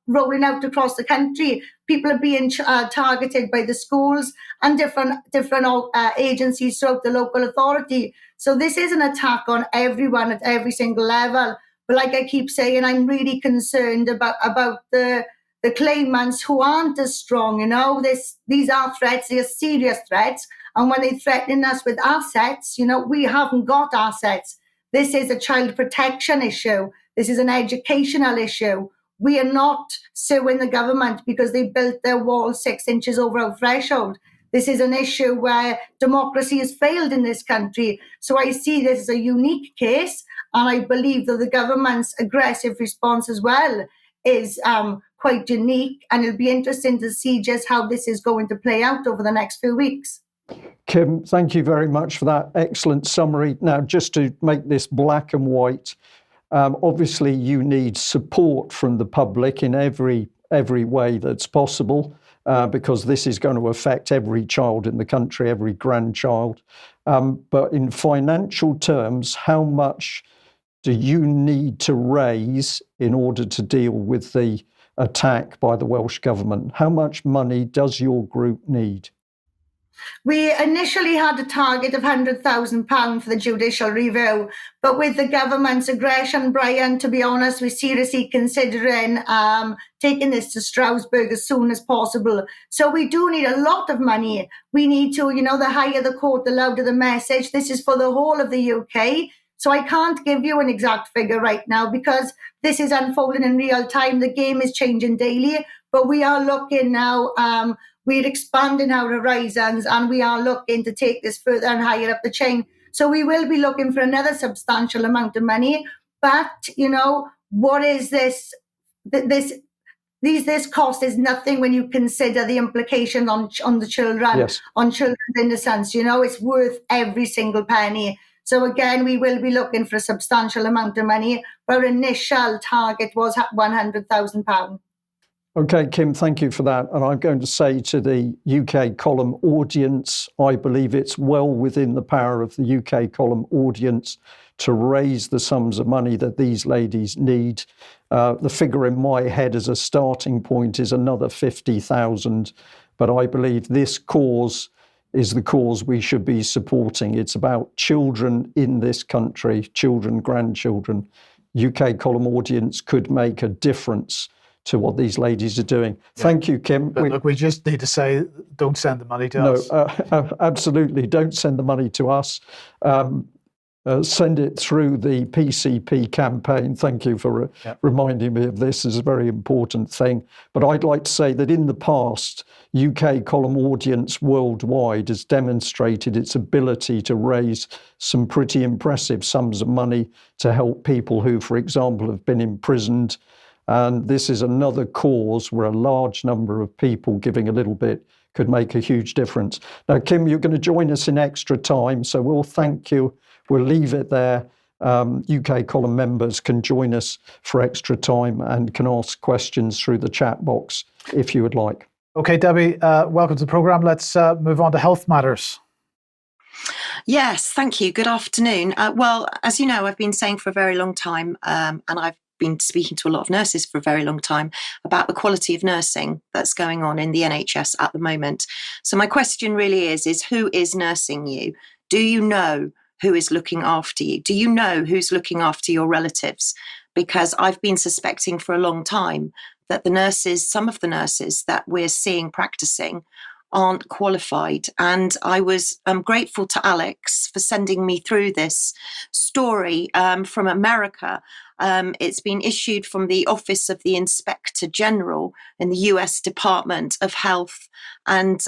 rolling out across the country. People are being targeted by the schools and different agencies throughout the local authority. So this is an attack on everyone at every single level. But like I keep saying, I'm really concerned about the claimants who aren't as strong. These are threats. They are serious threats. And when they're threatening us with assets, we haven't got assets. This is a child protection issue. This is an educational issue. We are not suing the government because they built their wall 6 inches over our threshold. This is an issue where democracy has failed in this country. So I see this as a unique case, and I believe that the government's aggressive response as well is quite unique, and it'll be interesting to see just how this is going to play out over the next few weeks. Kim, thank you very much for that excellent summary. Now, just to make this black and white, obviously you need support from the public in every way that's possible, because this is going to affect every child in the country, every grandchild. But in financial terms, how much do you need to raise in order to deal with the attack by the Welsh Government? How much money does your group need? We initially had a target of £100,000 for the judicial review, but with the government's aggression, Brian, to be honest, we're seriously considering taking this to Strasbourg as soon as possible. So we do need a lot of money. We need to, the higher the court, the louder the message. This is for the whole of the UK. So I can't give you an exact figure right now because this is unfolding in real time. The game is changing daily, but we are looking now. We're expanding our horizons and we are looking to take this further and higher up the chain. So we will be looking for another substantial amount of money. But, what is this? This cost is nothing when you consider the implications on the children, Yes. on children's innocence. It's worth every single penny. So again, we will be looking for a substantial amount of money. Our initial target was £100,000. Okay, Kim, thank you for that. And I'm going to say to the UK column audience, I believe it's well within the power of the UK column audience to raise the sums of money that these ladies need. The figure in my head as a starting point is another 50,000. But I believe this cause is the cause we should be supporting. It's about children in this country, children, grandchildren. UK column audience could make a difference to what these ladies are doing. Yeah. Thank you, Kim. But look, we just need to say, don't send the money to us. No, absolutely. Don't send the money to us. Send it through the PCP campaign. Thank you for reminding me of this. It's a very important thing. But I'd like to say that in the past, UK column audience worldwide has demonstrated its ability to raise some pretty impressive sums of money to help people who, for example, have been imprisoned. And this is another cause where a large number of people giving a little bit could make a huge difference. Now, Kim, you're going to join us in extra time, so we'll thank you. We'll leave it there. UK column members can join us for extra time and can ask questions through the chat box if you would like. Okay, Debbie, welcome to the programme. Let's move on to health matters. Yes, thank you. Good afternoon. Well, as you know, I've been saying for a very long time, and I've been speaking to a lot of nurses for a very long time about the quality of nursing that's going on in the NHS at the moment. So my question really is who is nursing you? Do you know who is looking after you? Do you know who's looking after your relatives? Because I've been suspecting for a long time that the nurses, some of the nurses that we're seeing practicing aren't qualified. And I was grateful to Alex for sending me through this story from America. It's been issued from the Office of the Inspector General in the US Department of Health and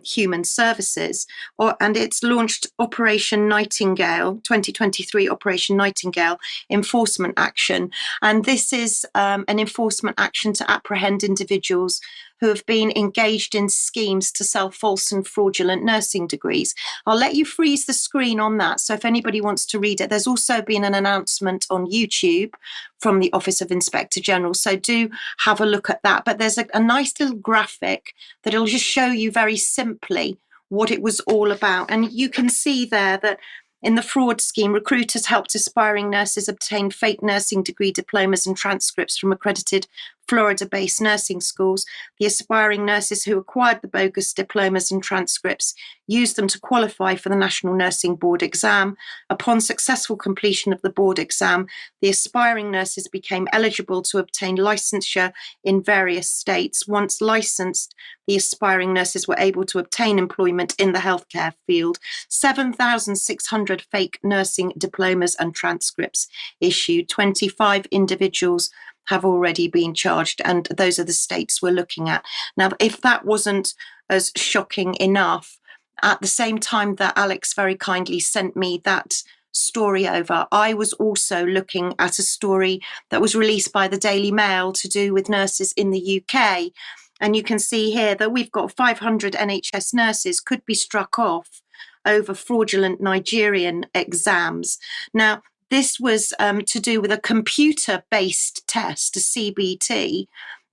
Human Services. And it's launched Operation Nightingale, 2023 Operation Nightingale Enforcement Action. And this is an enforcement action to apprehend individuals who have been engaged in schemes to sell false and fraudulent nursing degrees. I'll let you freeze the screen on that. So if anybody wants to read it, there's also been an announcement on YouTube from the Office of Inspector General. So do have a look at that. But there's a nice little graphic that will just show you very simply what it was all about. And you can see there that in the fraud scheme, recruiters helped aspiring nurses obtain fake nursing degree diplomas and transcripts from accredited Florida-based nursing schools. The aspiring nurses who acquired the bogus diplomas and transcripts used them to qualify for the National Nursing Board exam. Upon successful completion of the board exam, the aspiring nurses became eligible to obtain licensure in various states. Once licensed, the aspiring nurses were able to obtain employment in the healthcare field. 7,600 fake nursing diplomas and transcripts issued. 25 individuals have already been charged, and those are the states we're looking at. Now, if that wasn't as shocking enough, at the same time that Alex very kindly sent me that story over, I was also looking at a story that was released by the Daily Mail to do with nurses in the UK. And you can see here that we've got 500 NHS nurses could be struck off over fraudulent Nigerian exams. Now, this was to do with a computer-based test, a CBT,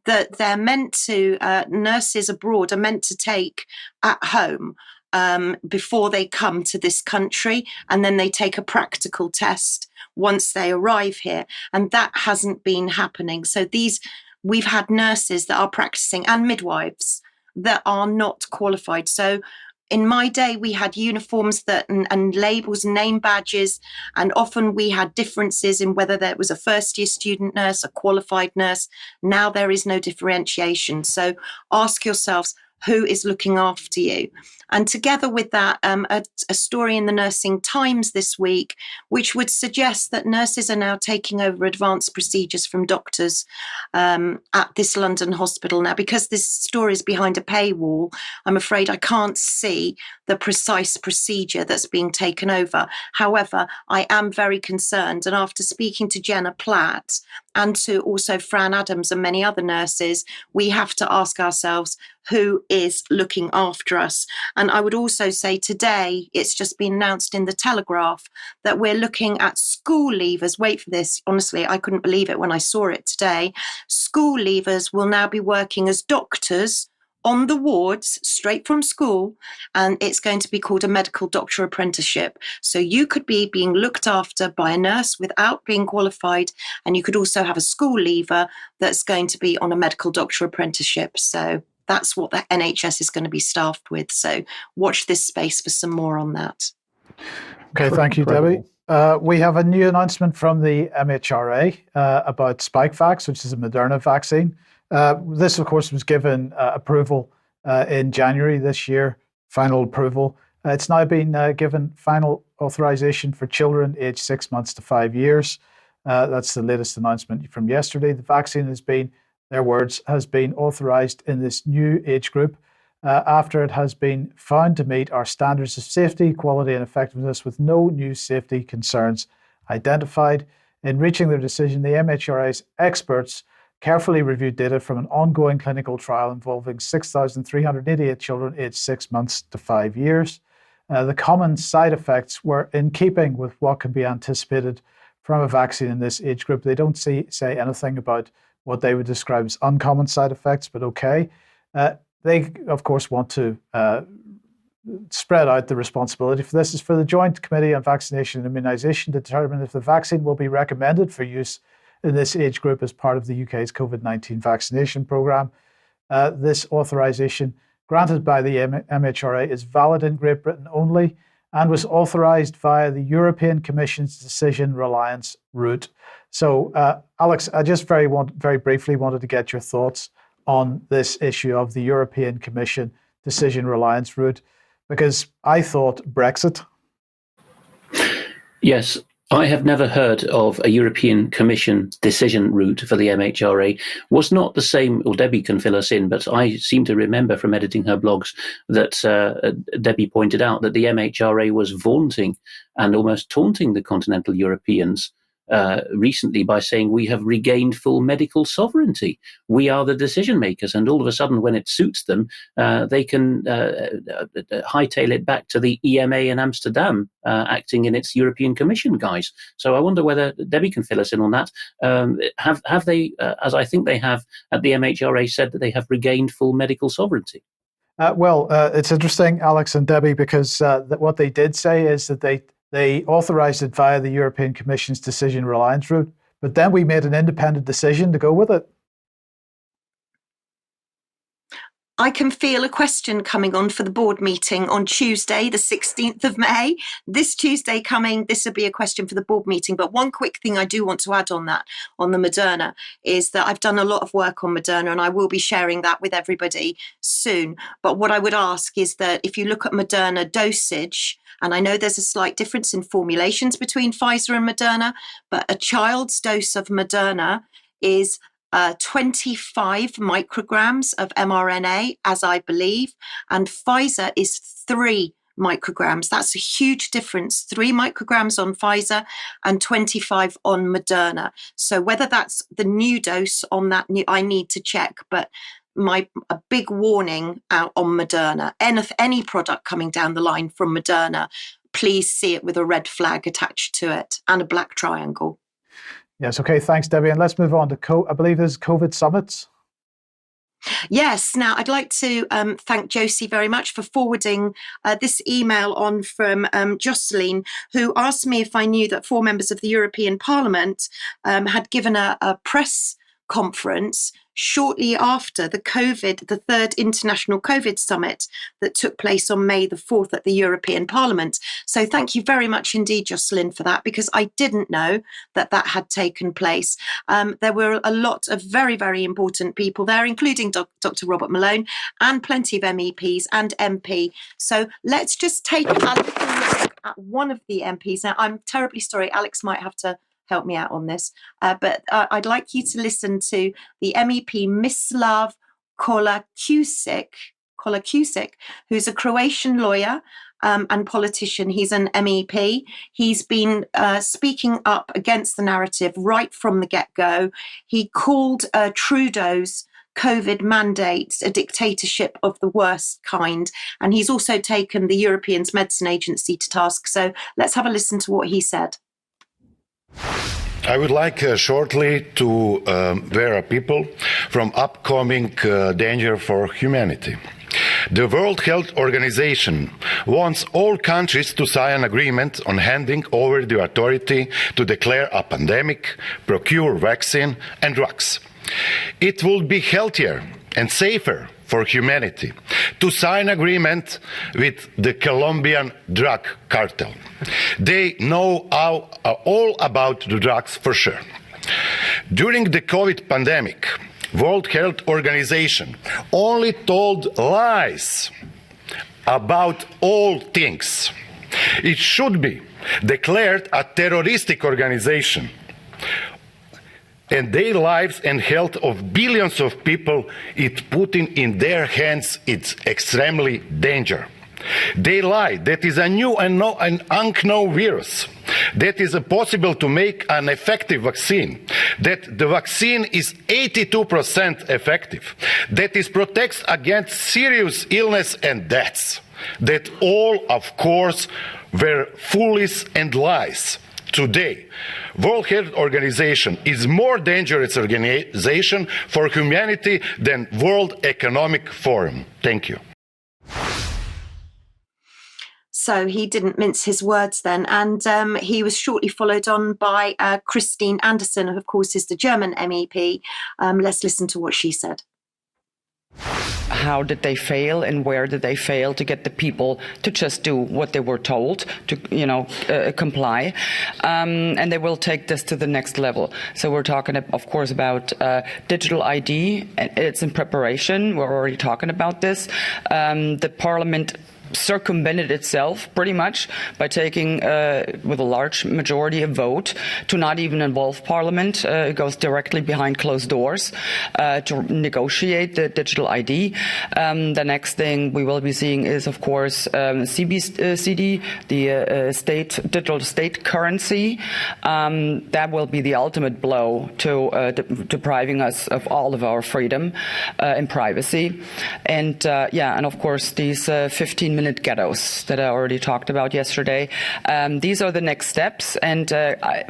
that they're meant to, nurses abroad are meant to take at home before they come to this country, and then they take a practical test once they arrive here. And that hasn't been happening. So we've had nurses that are practicing and midwives that are not qualified. So In my day, we had uniforms and labels, name badges, and often we had differences in whether there was a first-year student nurse, a qualified nurse. Now there is no differentiation. So ask yourselves, who is looking after you? And together with that, a story in the Nursing Times this week, which would suggest that nurses are now taking over advanced procedures from doctors at this London hospital. Now, because this story is behind a paywall, I'm afraid I can't see the precise procedure that's being taken over. However, I am very concerned. And after speaking to Jenna Platt and to also Fran Adams and many other nurses, we have to ask ourselves, who is looking after us? And I would also say today, it's just been announced in the Telegraph that we're looking at school leavers. Wait for this. Honestly, I couldn't believe it when I saw it today. School leavers will now be working as doctors on the wards straight from school, and it's going to be called a medical doctor apprenticeship. So you could be being looked after by a nurse without being qualified, and you could also have a school leaver that's going to be on a medical doctor apprenticeship. So that's what the NHS is going to be staffed with. So watch this space for some more on that. Okay, thank you, Debbie. We have a new announcement from the MHRA about Spikevax, which is a Moderna vaccine. This, of course, was given approval in January this year, final approval. It's now been given final authorization for children aged 6 months to 5 years. That's the latest announcement from yesterday. The vaccine has been, their words, has been authorized in this new age group after it has been found to meet our standards of safety, quality, and effectiveness with no new safety concerns identified. In reaching their decision, the MHRA's experts carefully reviewed data from an ongoing clinical trial involving 6,388 children aged 6 months to 5 years. The common side effects were in keeping with what can be anticipated from a vaccine in this age group. They don't say anything about what they would describe as uncommon side effects, but okay. They, of course, want to spread out the responsibility for this. Is for the Joint Committee on Vaccination and Immunisation to determine if the vaccine will be recommended for use in this age group as part of the UK's COVID-19 vaccination programme. This authorisation granted by the MHRA is valid in Great Britain only and was authorised via the European Commission's decision reliance route. So, Alex, I just very briefly wanted to get your thoughts on this issue of the European Commission decision reliance route, because I thought Brexit. Yes, I have never heard of a European Commission decision route for the MHRA. Was not the same, or Debbie can fill us in, but I seem to remember from editing her blogs that Debbie pointed out that the MHRA was vaunting and almost taunting the continental Europeans recently by saying we have regained full medical sovereignty. We are the decision makers, and all of a sudden, when it suits them, they can hightail it back to the EMA in Amsterdam, acting in its European Commission guise. So I wonder whether Debbie can fill us in on that. Have they, as I think they have at the MHRA, said that they have regained full medical sovereignty? Well, it's interesting, Alex and Debbie, because what they did say is that they authorised it via the European Commission's decision reliance route, but then we made an independent decision to go with it. I can feel a question coming on for the board meeting on Tuesday, the 16th of May. This Tuesday coming, this will be a question for the board meeting. But one quick thing I do want to add on that, on the Moderna, is that I've done a lot of work on Moderna and I will be sharing that with everybody soon. But what I would ask is that if you look at Moderna dosage, and I know there's a slight difference in formulations between Pfizer and Moderna, but a child's dose of Moderna is 25 micrograms of mRNA, as I believe, and Pfizer is 3 micrograms. That's a huge difference, 3 micrograms on Pfizer and 25 on Moderna. So whether that's the new dose on that new, I need to check, but a big warning out on Moderna. Any product coming down the line from Moderna, please see it with a red flag attached to it and a black triangle. Yes, okay, thanks, Debbie. And let's move on to, I believe there's COVID summits. Yes. Now, I'd like to thank Josie very much for forwarding this email on from Jocelyn, who asked me if I knew that 4 members of the European Parliament had given a press conference shortly after the third international COVID summit that took place on May the 4th at the European Parliament. So thank you very much indeed, Jocelyn, for that, because I didn't know that had taken place. There were a lot of very, very important people there, including Dr. Robert Malone and plenty of MEPs and MP. So let's just take a little look at one of the MPs. Now, I'm terribly sorry, Alex might have to help me out on this, but I'd like you to listen to the MEP Mislav Kolakusic, who's a Croatian lawyer and politician. He's an MEP. He's been speaking up against the narrative right from the get-go. He called Trudeau's COVID mandate a dictatorship of the worst kind, and he's also taken the European Medicine Agency to task. So let's have a listen to what he said. I would like shortly to warn people from upcoming danger for humanity. The World Health Organization wants all countries to sign an agreement on handing over the authority to declare a pandemic, procure vaccine and drugs. It would be healthier and safer for humanity to sign agreement with the Colombian drug cartel. They know all about the drugs for sure. During the COVID pandemic, World Health Organization only told lies about all things. It should be declared a terroristic organization, and their lives and health of billions of people it's putting in their hands. It's extremely dangerous. They lie that is a new and unknown virus, that is possible to make an effective vaccine, that the vaccine is 82% effective, that it protects against serious illness and deaths, that all, of course, were foolish and lies. Today, World Health Organization is more dangerous organization for humanity than World Economic Forum. Thank you. So he didn't mince his words then. And he was shortly followed on by Christine Anderson, who of course is the German MEP. Let's listen to what she said. How did they fail and where did they fail to get the people to just do what they were told, to comply? And they will take this to the next level. So we're talking, of course, about digital ID. It's in preparation. We're already talking about this. The Parliament circumvented itself pretty much by taking, with a large majority, a vote to not even involve Parliament. It goes directly behind closed doors to negotiate the digital ID. The next thing we will be seeing is, of course, CBCD, the digital state currency. That will be the ultimate blow to depriving us of all of our freedom and privacy. And and of course these 15-minute ghettos that I already talked about yesterday. These are the next steps. And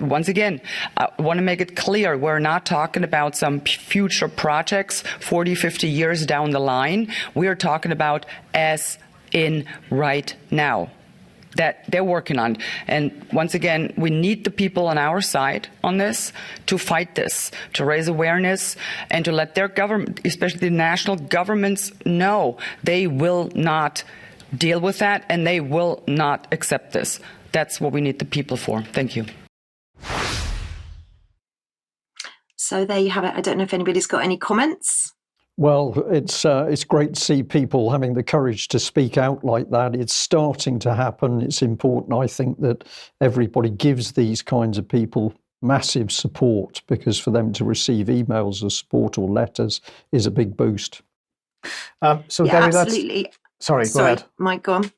once again, I want to make it clear, we're not talking about some future projects 40, 50 years down the line. We are talking about as in right now that they're working on. And once again, we need the people on our side on this to fight this, to raise awareness and to let their government, especially the national governments, know they will not deal with that and they will not accept this. That's what we need the people for. Thank you. So there you have it. I don't know if anybody's got any comments. Well, it's great to see people having the courage to speak out like that. It's starting to happen. It's important, I think, that everybody gives these kinds of people massive support, because for them to receive emails of support or letters is a big boost. Debi, absolutely. Sorry, go ahead. Mike, go on.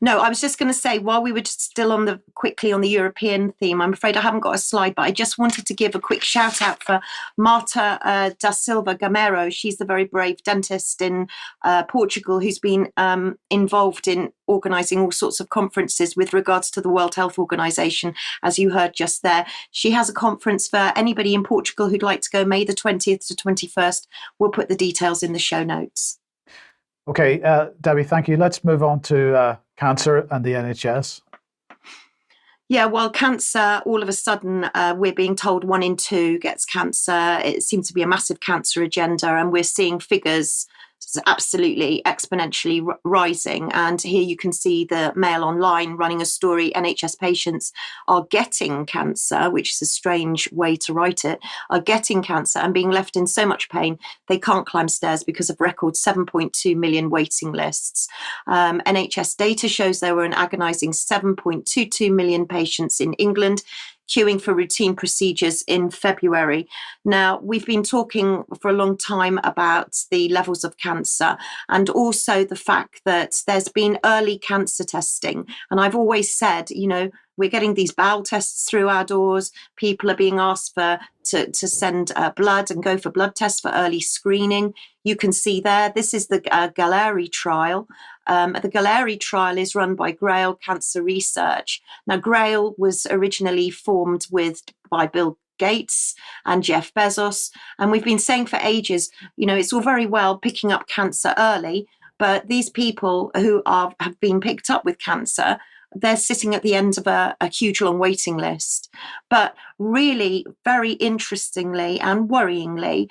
No, I was just going to say, while we were still quickly on the European theme, I'm afraid I haven't got a slide, but I just wanted to give a quick shout out for Marta da Silva Gamero. She's the very brave dentist in Portugal who's been involved in organising all sorts of conferences with regards to the World Health Organization, as you heard just there. She has a conference for anybody in Portugal who'd like to go, May the 20th to 21st. We'll put the details in the show notes. Okay, Debi, thank you. Let's move on to cancer and the NHS. Yeah, well, cancer, all of a sudden, we're being told 1 in 2 gets cancer. It seems to be a massive cancer agenda, and we're seeing figures absolutely exponentially rising. And here you can see the Mail Online running a story: NHS patients are getting cancer, which is a strange way to write it, are getting cancer and being left in so much pain they can't climb stairs because of record 7.2 million waiting lists. NHS data shows there were an agonising 7.22 million patients in England queuing for routine procedures in February. Now, we've been talking for a long time about the levels of cancer and also the fact that there's been early cancer testing. And I've always said, we're getting these bowel tests through our doors. People are being asked to send blood and go for blood tests for early screening. You can see there, this is the Galleri trial. The Galleri trial is run by Grail Cancer Research. Now, Grail was originally formed by Bill Gates and Jeff Bezos. And we've been saying for ages, it's all very well picking up cancer early, but these people who have been picked up with cancer, they're sitting at the end of a huge long waiting list. But really, very interestingly and worryingly,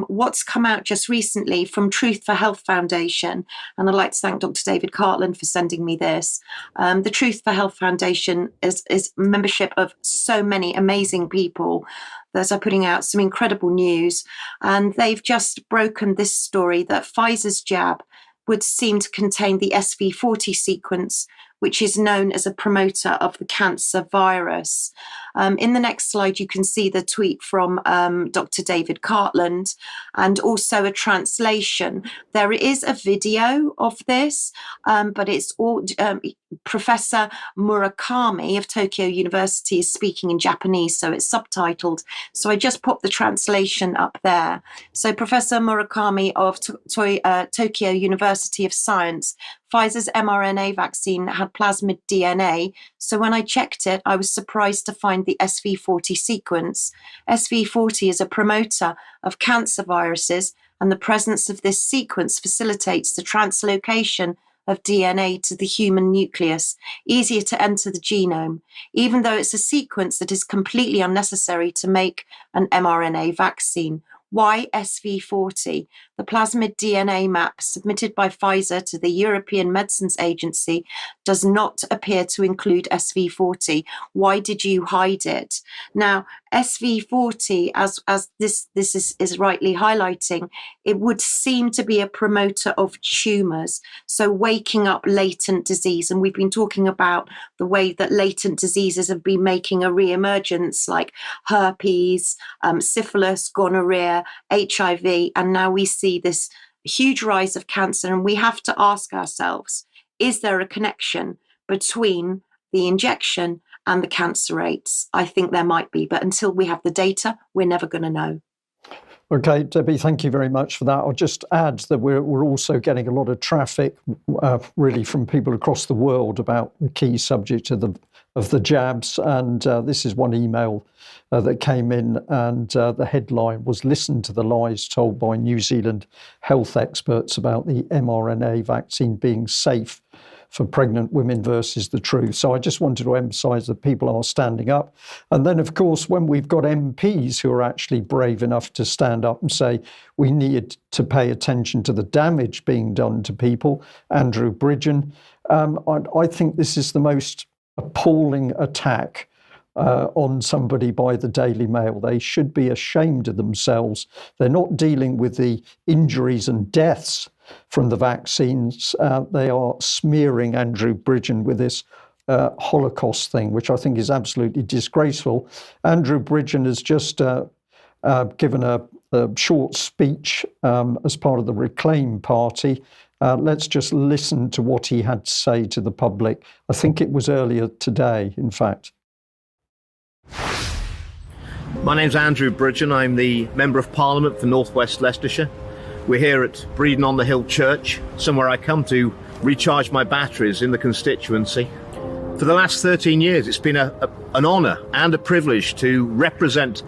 what's come out just recently from Truth for Health Foundation, and I'd like to thank Dr. David Cartland for sending me this. The Truth for Health Foundation is membership of so many amazing people that are putting out some incredible news. And they've just broken this story that Pfizer's jab would seem to contain the SV40 sequence, which is known as a promoter of the cancer virus. In the next slide, you can see the tweet from Dr. David Cartland and also a translation. There is a video of this, but it's all Professor Murakami of Tokyo University is speaking in Japanese, so it's subtitled. So I just popped the translation up there. So Professor Murakami of Tokyo University of Science, Pfizer's mRNA vaccine had plasmid DNA. So when I checked it, I was surprised to find the SV40 sequence. SV40 is a promoter of cancer viruses, and the presence of this sequence facilitates the translocation of DNA to the human nucleus, easier to enter the genome, even though it's a sequence that is completely unnecessary to make an mRNA vaccine. Why SV40? The plasmid DNA map submitted by Pfizer to the European Medicines Agency does not appear to include SV40. Why did you hide it? Now, SV40, as this is rightly highlighting, it would seem to be a promoter of tumours, so waking up latent disease. And we've been talking about the way that latent diseases have been making a re-emergence, like herpes, syphilis, gonorrhea, HIV, and now we see this huge rise of cancer. And we have to ask ourselves, is there a connection between the injection and the cancer rates? I think there might be, but until we have the data, we're never going to know. Okay, Debbie, thank you very much for that. I'll just add that we're also getting a lot of traffic, really, from people across the world about the key subject of the jabs. And this is one email that came in, and the headline was "Listen to the lies told by New Zealand health experts about the mRNA vaccine being safe for pregnant women versus the truth." So I just wanted to emphasise that people are standing up. And then, of course, when we've got MPs who are actually brave enough to stand up and say we need to pay attention to the damage being done to people, Andrew Bridgen, I think this is the most appalling attack on somebody by the Daily Mail. They should be ashamed of themselves. They're not dealing with the injuries and deaths from the vaccines. They are smearing Andrew Bridgen with this Holocaust thing, which I think is absolutely disgraceful. Andrew Bridgen has just given a short speech as part of the Reclaim Party. Let's just listen to what he had to say to the public. I think it was earlier today, in fact. My name's Andrew Bridgen. I'm the Member of Parliament for North West Leicestershire. We're here at Breedon-on-the-Hill Church, somewhere I come to recharge my batteries in the constituency. For the last 13 years, it's been an honour and a privilege to represent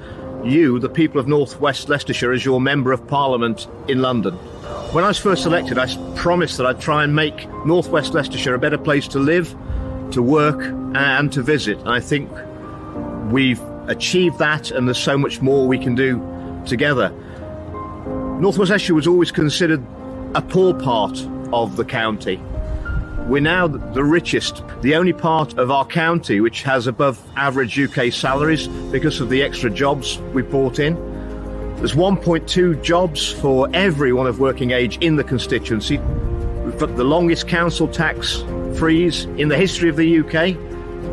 you, the people of North West Leicestershire, as your Member of Parliament in London. When I was first elected, I promised that I'd try and make North West Leicestershire a better place to live, to work and to visit. And I think we've achieved that, and there's so much more we can do together. North West Leicestershire was always considered a poor part of the county. We're now the richest, the only part of our county which has above average UK salaries because of the extra jobs we brought in. There's 1.2 jobs for everyone of working age in the constituency. We've got the longest council tax freeze in the history of the UK.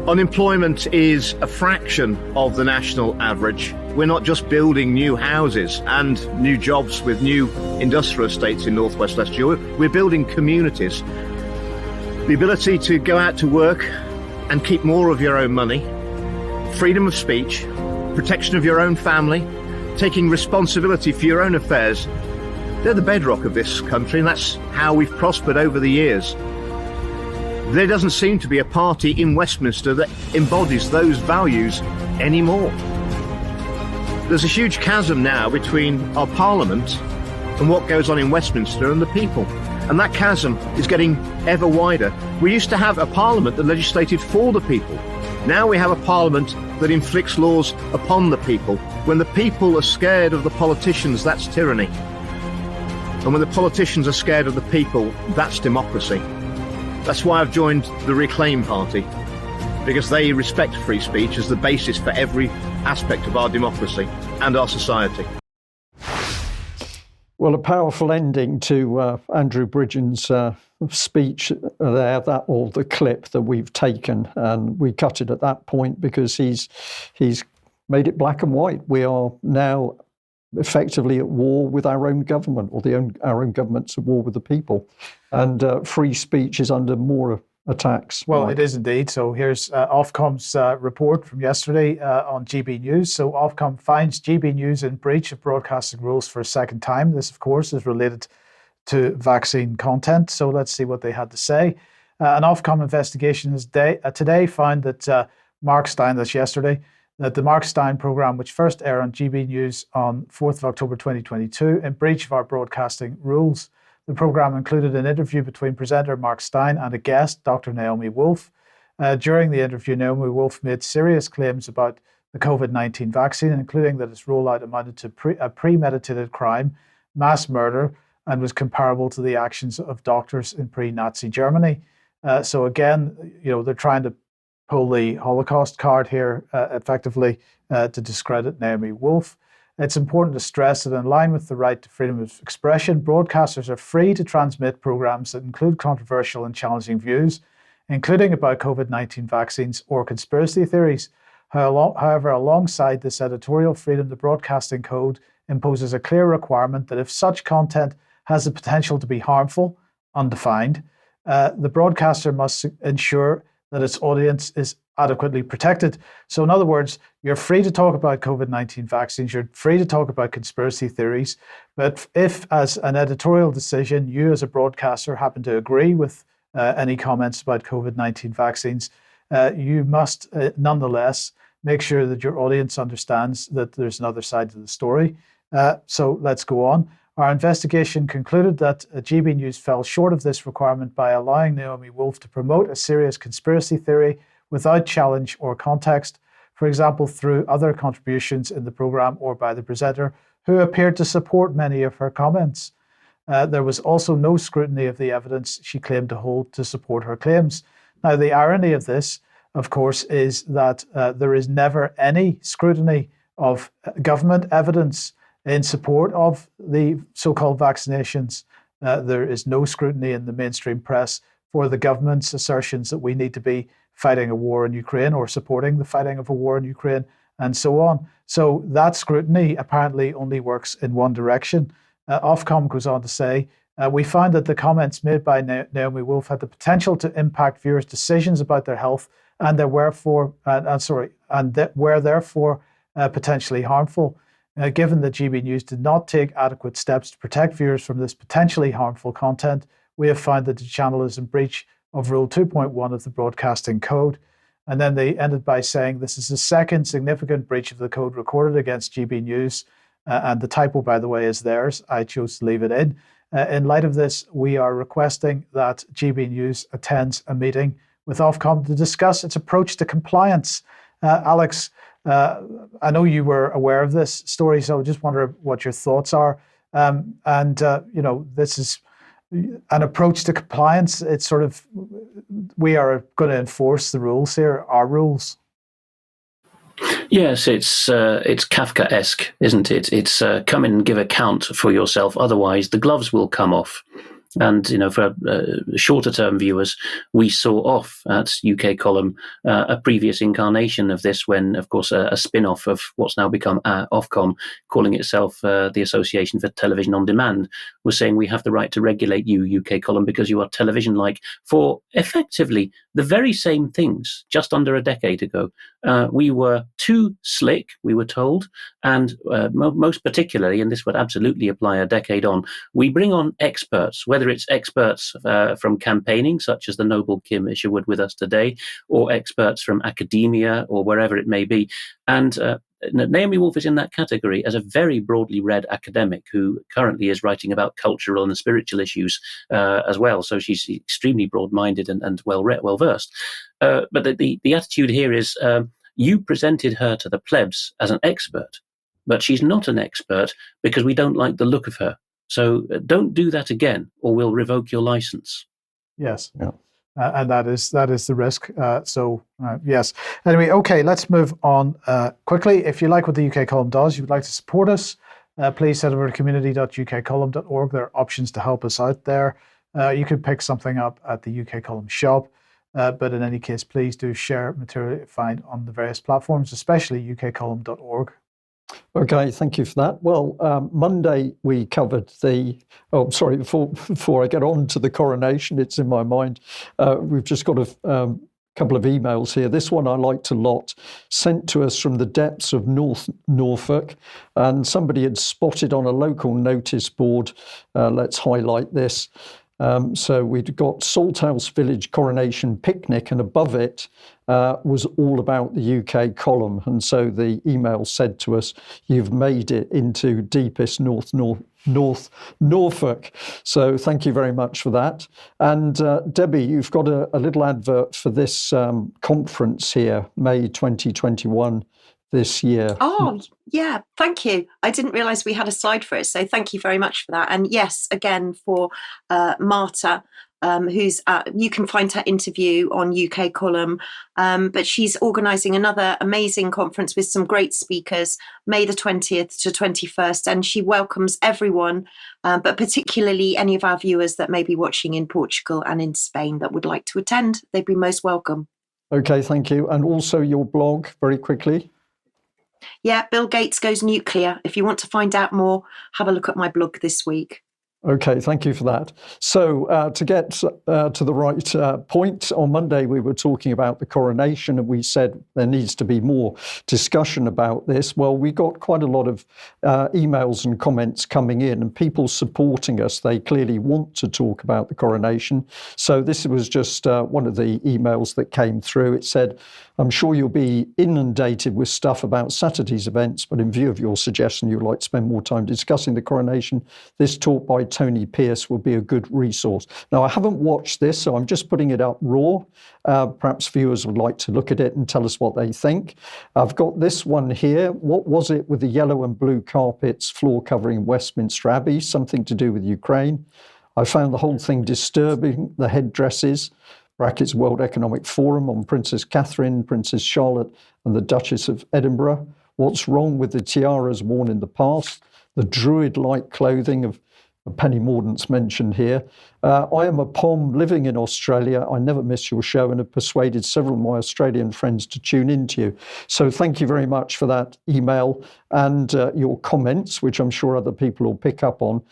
Unemployment is a fraction of the national average. We're not just building new houses and new jobs with new industrial estates in North West Leicestershire. We're building communities. The ability to go out to work and keep more of your own money, freedom of speech, protection of your own family, taking responsibility for your own affairs, they're the bedrock of this country, and that's how we've prospered over the years. There doesn't seem to be a party in Westminster that embodies those values anymore. There's a huge chasm now between our Parliament and what goes on in Westminster and the people. And that chasm is getting ever wider. We used to have a Parliament that legislated for the people. Now we have a Parliament that inflicts laws upon the people. When the people are scared of the politicians, that's tyranny. And when the politicians are scared of the people, that's democracy. That's why I've joined the Reclaim Party, because they respect free speech as the basis for every aspect of our democracy and our society. Well, a powerful ending to Andrew Bridgen's speech there, or the clip that we've taken, and we cut it at that point because he's made it black and white. We are now effectively at war with our own government, or our own government's at war with the people, and free speech is under more attacks. Well, it is indeed. So here's Ofcom's report from yesterday on GB News. So Ofcom finds GB News in breach of broadcasting rules for a second time. This, of course, is related to vaccine content. So let's see what they had to say. An Ofcom investigation today found that Mark Stein, that's yesterday, that the Mark Stein programme, which first aired on GB News on 4th of October 2022, in breach of our broadcasting rules. The programme included an interview between presenter Mark Stein and a guest, Dr. Naomi Wolf. During the interview, Naomi Wolf made serious claims about the COVID-19 vaccine, including that its rollout amounted to a premeditated crime, mass murder, and was comparable to the actions of doctors in pre-Nazi Germany. So again, they're trying to pull the Holocaust card here, effectively, to discredit Naomi Wolf. It's important to stress that in line with the right to freedom of expression, broadcasters are free to transmit programmes that include controversial and challenging views, including about COVID-19 vaccines or conspiracy theories. However, alongside this editorial freedom, the Broadcasting Code imposes a clear requirement that if such content has the potential to be harmful, undefined, the broadcaster must ensure that its audience is adequately protected. So in other words, you're free to talk about COVID-19 vaccines, you're free to talk about conspiracy theories, but if as an editorial decision, you as a broadcaster happen to agree with any comments about COVID-19 vaccines, you must nonetheless make sure that your audience understands that there's another side to the story. So let's go on. Our investigation concluded that GB News fell short of this requirement by allowing Naomi Wolf to promote a serious conspiracy theory without challenge or context, for example, through other contributions in the programme or by the presenter, who appeared to support many of her comments. There was also no scrutiny of the evidence she claimed to hold to support her claims. Now, the irony of this, of course, is that there is never any scrutiny of government evidence in support of the so-called vaccinations. There is no scrutiny in the mainstream press for the government's assertions that we need to be fighting a war in Ukraine or supporting the fighting of a war in Ukraine and so on. So that scrutiny apparently only works in one direction. Ofcom goes on to say, we found that the comments made by Naomi Wolf had the potential to impact viewers' decisions about their health and were therefore potentially harmful. Given that GB News did not take adequate steps to protect viewers from this potentially harmful content, we have found that the channel is in breach of Rule 2.1 of the Broadcasting Code. And then they ended by saying this is the second significant breach of the code recorded against GB News. And the typo, by the way, is theirs. I chose to leave it in. In light of this, we are requesting that GB News attends a meeting with Ofcom to discuss its approach to compliance. Alex, I know you were aware of this story, so I just wonder what your thoughts are. This is an approach to compliance. It's sort of, we are going to enforce the rules here, our rules. Yes, it's Kafkaesque, isn't it? It's come and give account for yourself, otherwise the gloves will come off. And, for shorter-term viewers, we saw off at UK Column a previous incarnation of this when, of course, a spin-off of what's now become Ofcom, calling itself the Association for Television on Demand, was saying we have the right to regulate you, UK Column, because you are television-like, for effectively the very same things just under a decade ago. We were too slick, we were told, and most particularly, and this would absolutely apply a decade on, we bring on experts, whether it's experts from campaigning, such as the noble Kim Isherwood with us today, or experts from academia or wherever it may be. And Naomi Wolf is in that category as a very broadly read academic who currently is writing about cultural and spiritual issues as well. So she's extremely broad-minded and well-versed. But the attitude here is you presented her to the plebs as an expert, but she's not an expert because we don't like the look of her. So don't do that again, or we'll revoke your license. Yes, yeah. And that is the risk. Yes. Anyway, okay, let's move on quickly. If you like what the UK Column does, you would like to support us, please head over to community.ukcolumn.org. There are options to help us out there. You can pick something up at the UK Column shop. But in any case, please do share material you find on the various platforms, especially ukcolumn.org. Okay, thank you for that. Well, Monday we covered before I get on to the coronation, it's in my mind. We've just got a couple of emails here. This one I liked a lot, sent to us from the depths of North Norfolk, and somebody had spotted on a local notice board, let's highlight this. So we'd got Salthouse Village Coronation Picnic, and above it was all about the UK Column. And so the email said to us, you've made it into deepest North Norfolk. So thank you very much for that. And Debbie, you've got a little advert for this conference here, May 2021. This year. Oh, yeah, thank you. I didn't realise we had a slide for it, so thank you very much for that. And yes, again, for Marta, who's you can find her interview on UK Column, but she's organising another amazing conference with some great speakers, May the 20th to 21st, and she welcomes everyone, but particularly any of our viewers that may be watching in Portugal and in Spain that would like to attend. They'd be most welcome. Okay, thank you. And also your blog, very quickly. Yeah, Bill Gates Goes Nuclear. If you want to find out more, have a look at my blog this week. Okay, thank you for that. So to get to the right point, on Monday we were talking about the coronation and we said there needs to be more discussion about this. Well, we got quite a lot of emails and comments coming in and people supporting us. They clearly want to talk about the coronation. So this was just one of the emails that came through. It said, I'm sure you'll be inundated with stuff about Saturday's events, but in view of your suggestion, you'd like to spend more time discussing the coronation. This talk by Tony Pierce will be a good resource. Now, I haven't watched this, so I'm just putting it up raw. Perhaps viewers would like to look at it and tell us what they think. I've got this one here. What was it with the yellow and blue carpets, floor covering Westminster Abbey? Something to do with Ukraine. I found the whole thing disturbing. The headdresses, brackets World Economic Forum, on Princess Catherine, Princess Charlotte and the Duchess of Edinburgh. What's wrong with the tiaras worn in the past? The Druid-like clothing of Penny Mordaunt's mentioned here. I am a POM living in Australia. I never miss your show and have persuaded several of my Australian friends to tune into you. So thank you very much for that email and your comments, which I'm sure other people will pick up on.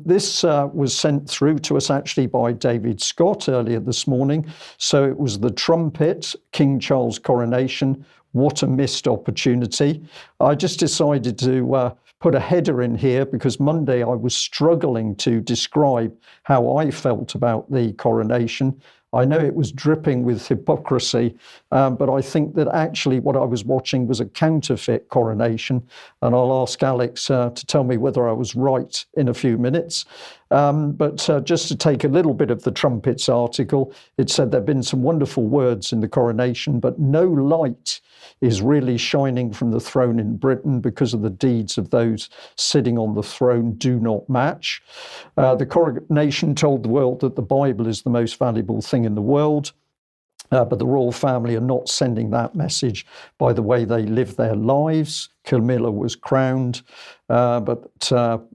This was sent through to us actually by David Scott earlier this morning. So it was the trumpet, King Charles' coronation. What a missed opportunity. I just decided to put a header in here because Monday I was struggling to describe how I felt about the coronation. I know it was dripping with hypocrisy, but I think that actually what I was watching was a counterfeit coronation. And I'll ask Alex to tell me whether I was right in a few minutes. But just to take a little bit of the Trumpets article, it said there have been some wonderful words in the coronation, but no light is really shining from the throne in Britain because of the deeds of those sitting on the throne do not match. The coronation told the world that the Bible is the most valuable thing in the world. But the royal family are not sending that message by the way they live their lives. Camilla was crowned, but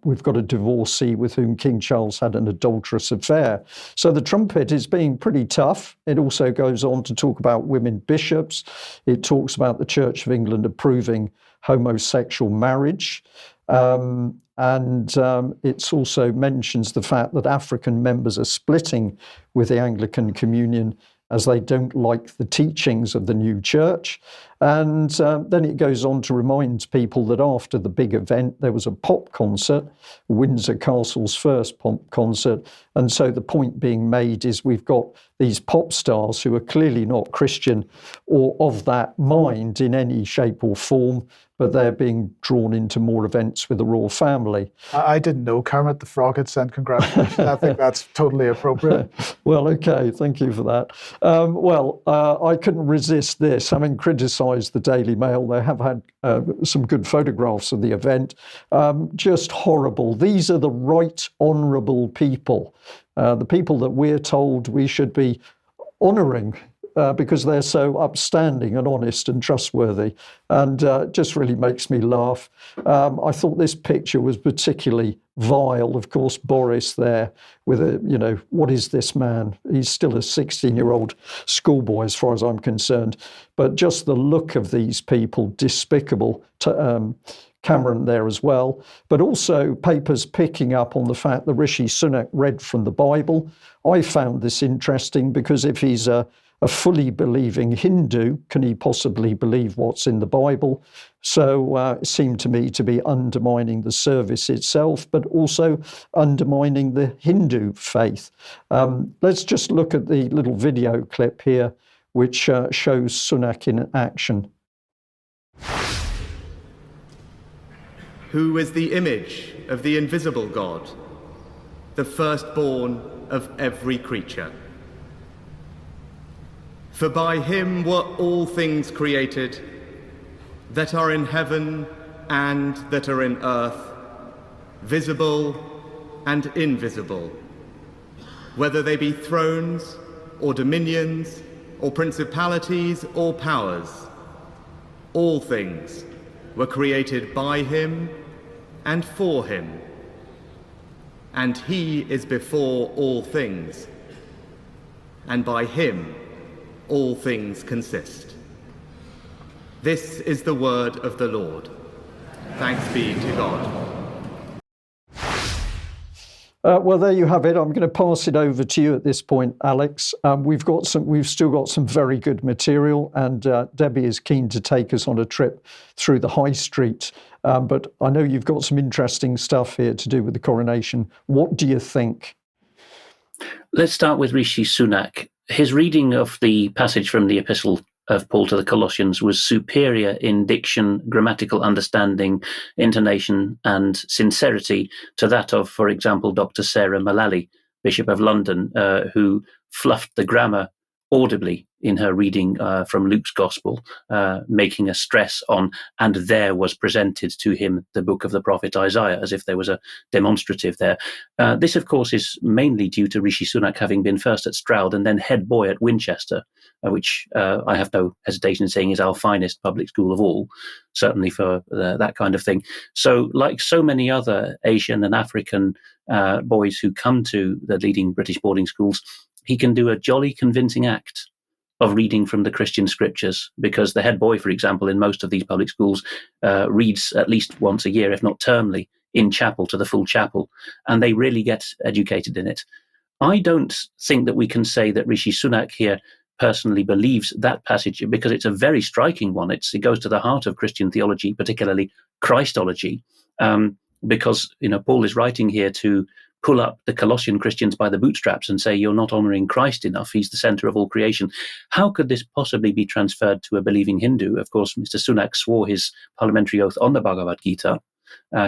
we've got a divorcee with whom King Charles had an adulterous affair. So the Trumpet is being pretty tough. It also goes on to talk about women bishops. It talks about the Church of England approving homosexual marriage. And it also mentions the fact that African members are splitting with the Anglican Communion as they don't like the teachings of the new church. And then it goes on to remind people that after the big event, there was a pop concert, Windsor Castle's first pop concert. And so the point being made is we've got these pop stars who are clearly not Christian or of that mind in any shape or form, but they're being drawn into more events with the royal family. I didn't know Kermit the Frog had sent congratulations. I think that's totally appropriate. Well, okay, thank you for that. I couldn't resist this. Having criticised the Daily Mail, they have had some good photographs of the event. Just horrible. These are the right honourable people, the people that we're told we should be honouring. Because they're so upstanding and honest and trustworthy, and just really makes me laugh. I thought this picture was particularly vile. Of course, Boris there with what is this man? He's still a 16-year-old schoolboy as far as I'm concerned. But just the look of these people, despicable. Cameron there as well, but also papers picking up on the fact that Rishi Sunak read from the Bible. I found this interesting because if he's a fully believing Hindu, can he possibly believe what's in the Bible? So it seemed to me to be undermining the service itself, but also undermining the Hindu faith. Let's just look at the little video clip here, which shows Sunak in action. Who is the image of the invisible God, the firstborn of every creature. For by him were all things created, that are in heaven and that are in earth, visible and invisible, whether they be thrones or dominions or principalities or powers. All things were created by him and for him, and he is before all things, and by him all things consist. This is the word of the Lord. Thanks be to God. Well, there you have it. I'm going to pass it over to you at this point, Alex. We've still got some very good material, and Debi is keen to take us on a trip through the high street. But I know you've got some interesting stuff here to do with the coronation. What do you think? Let's start with Rishi Sunak. His reading of the passage from the Epistle of Paul to the Colossians was superior in diction, grammatical understanding, intonation, and sincerity to that of, for example, Dr. Sarah Mullally, Bishop of London, who fluffed the grammar audibly in her reading from Luke's Gospel, making a stress on, and there was presented to him the book of the prophet Isaiah, as if there was a demonstrative there. This, of course, is mainly due to Rishi Sunak having been first at Stroud and then head boy at Winchester, which I have no hesitation in saying is our finest public school of all, certainly for that kind of thing. So like so many other Asian and African boys who come to the leading British boarding schools, he can do a jolly convincing act of reading from the Christian scriptures, because the head boy, for example, in most of these public schools reads at least once a year, if not termly, in chapel to the full chapel, and they really get educated in it. I don't think that we can say that Rishi Sunak here personally believes that passage, because it's a very striking one. It goes to the heart of Christian theology, particularly Christology, because Paul is writing here to pull up the Colossian Christians by the bootstraps and say, you're not honoring Christ enough. He's the center of all creation. How could this possibly be transferred to a believing Hindu? Of course, Mr. Sunak swore his parliamentary oath on the Bhagavad Gita.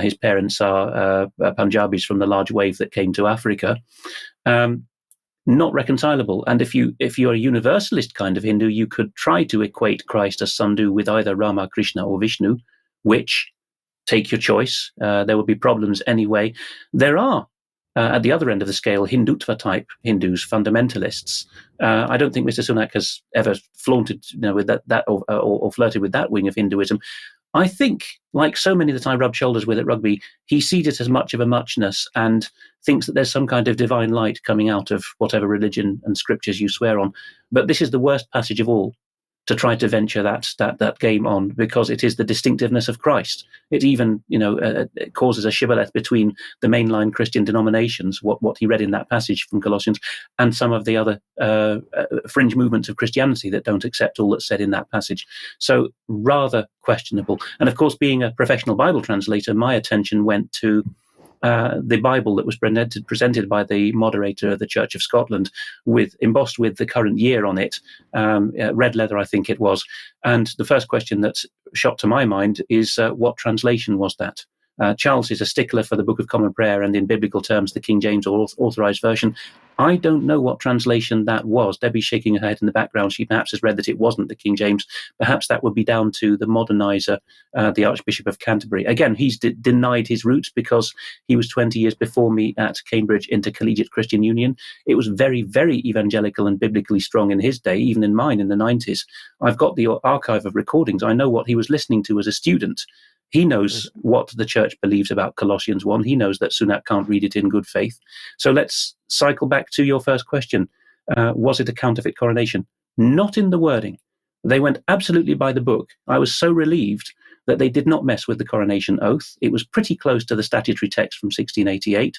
His parents are Punjabis from the large wave that came to Africa. Not reconcilable. And if you're a universalist kind of Hindu, you could try to equate Christ, as some do, with either Rama, Krishna, or Vishnu, which, take your choice. There will be problems anyway. There are, at the other end of the scale, Hindutva type Hindus, fundamentalists. I don't think Mr. Sunak has ever flaunted, with that or flirted with that wing of Hinduism. I think, like so many that I rub shoulders with at rugby, he sees it as much of a muchness and thinks that there's some kind of divine light coming out of whatever religion and scriptures you swear on. But this is the worst passage of all to try to venture that game on, because it is the distinctiveness of Christ. It even it causes a shibboleth between the mainline Christian denominations, what he read in that passage from Colossians, and some of the other fringe movements of Christianity that don't accept all that's said in that passage. So rather questionable. And of course, being a professional Bible translator, my attention went to the Bible that was presented by the moderator of the Church of Scotland, embossed with the current year on it, red leather, I think it was. And the first question that shot to my mind is, what translation was that? Charles is a stickler for the Book of Common Prayer and, in biblical terms, the King James or Authorized Version. I don't know what translation that was. Debbie's shaking her head in the background. She perhaps has read that it wasn't the King James. Perhaps that would be down to the modernizer, the Archbishop of Canterbury. Again, he's denied his roots because he was 20 years before me at Cambridge Intercollegiate Christian Union. It was very, very evangelical and biblically strong in his day, even in mine in the 90s. I've got the archive of recordings. I know what he was listening to as a student. He knows what the church believes about Colossians 1. He knows that Sunak can't read it in good faith. So let's cycle back to your first question. Was it a counterfeit coronation? Not in the wording. They went absolutely by the book. I was so relieved that they did not mess with the coronation oath. It was pretty close to the statutory text from 1688.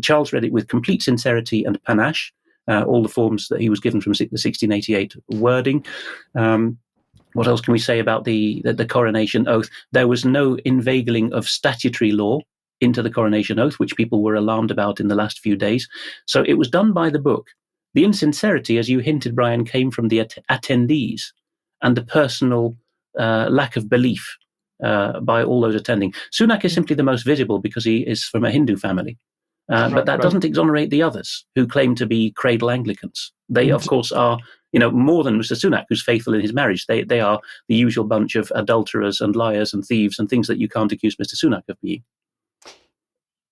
Charles read it with complete sincerity and panache, all the forms that he was given from the 1688 wording. What else can we say about the coronation oath? There was no inveigling of statutory law into the coronation oath, which people were alarmed about in the last few days. So it was done by the book. The insincerity, as you hinted, Brian, came from the attendees and the personal lack of belief by all those attending. Sunak is simply the most visible because he is from a Hindu family. But that doesn't exonerate the others who claim to be cradle Anglicans. They, of course, are more than Mr. Sunak, who's faithful in his marriage. They are the usual bunch of adulterers and liars and thieves and things that you can't accuse Mr. Sunak of being.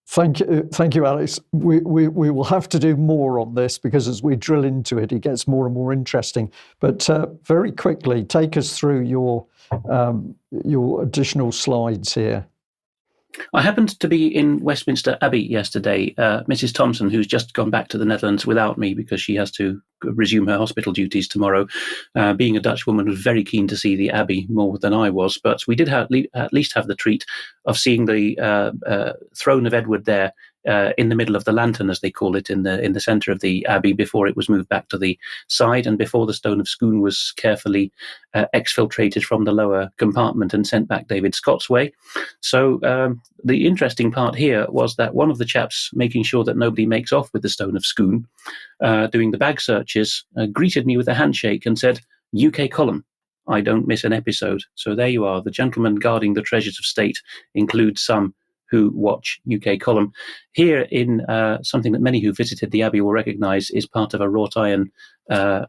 Thank you, Alex. We will have to do more on this, because as we drill into it, it gets more and more interesting. But very quickly, take us through your additional slides here. I happened to be in Westminster Abbey yesterday. Mrs. Thomson, who's just gone back to the Netherlands without me because she has to resume her hospital duties tomorrow, being a Dutch woman, was very keen to see the Abbey more than I was. But we did at least have the treat of seeing the throne of Edward there in the middle of the lantern, as they call it, in the centre of the Abbey, before it was moved back to the side and before the stone of Scone was carefully exfiltrated from the lower compartment and sent back David Scott's way. So the interesting part here was that one of the chaps making sure that nobody makes off with the stone of Scone, doing the bag searches, greeted me with a handshake and said, "UK column. I don't miss an episode." So there you are. The gentlemen guarding the treasures of state include some who watch UK column. Here in something that many who visited the Abbey will recognise is part of a wrought iron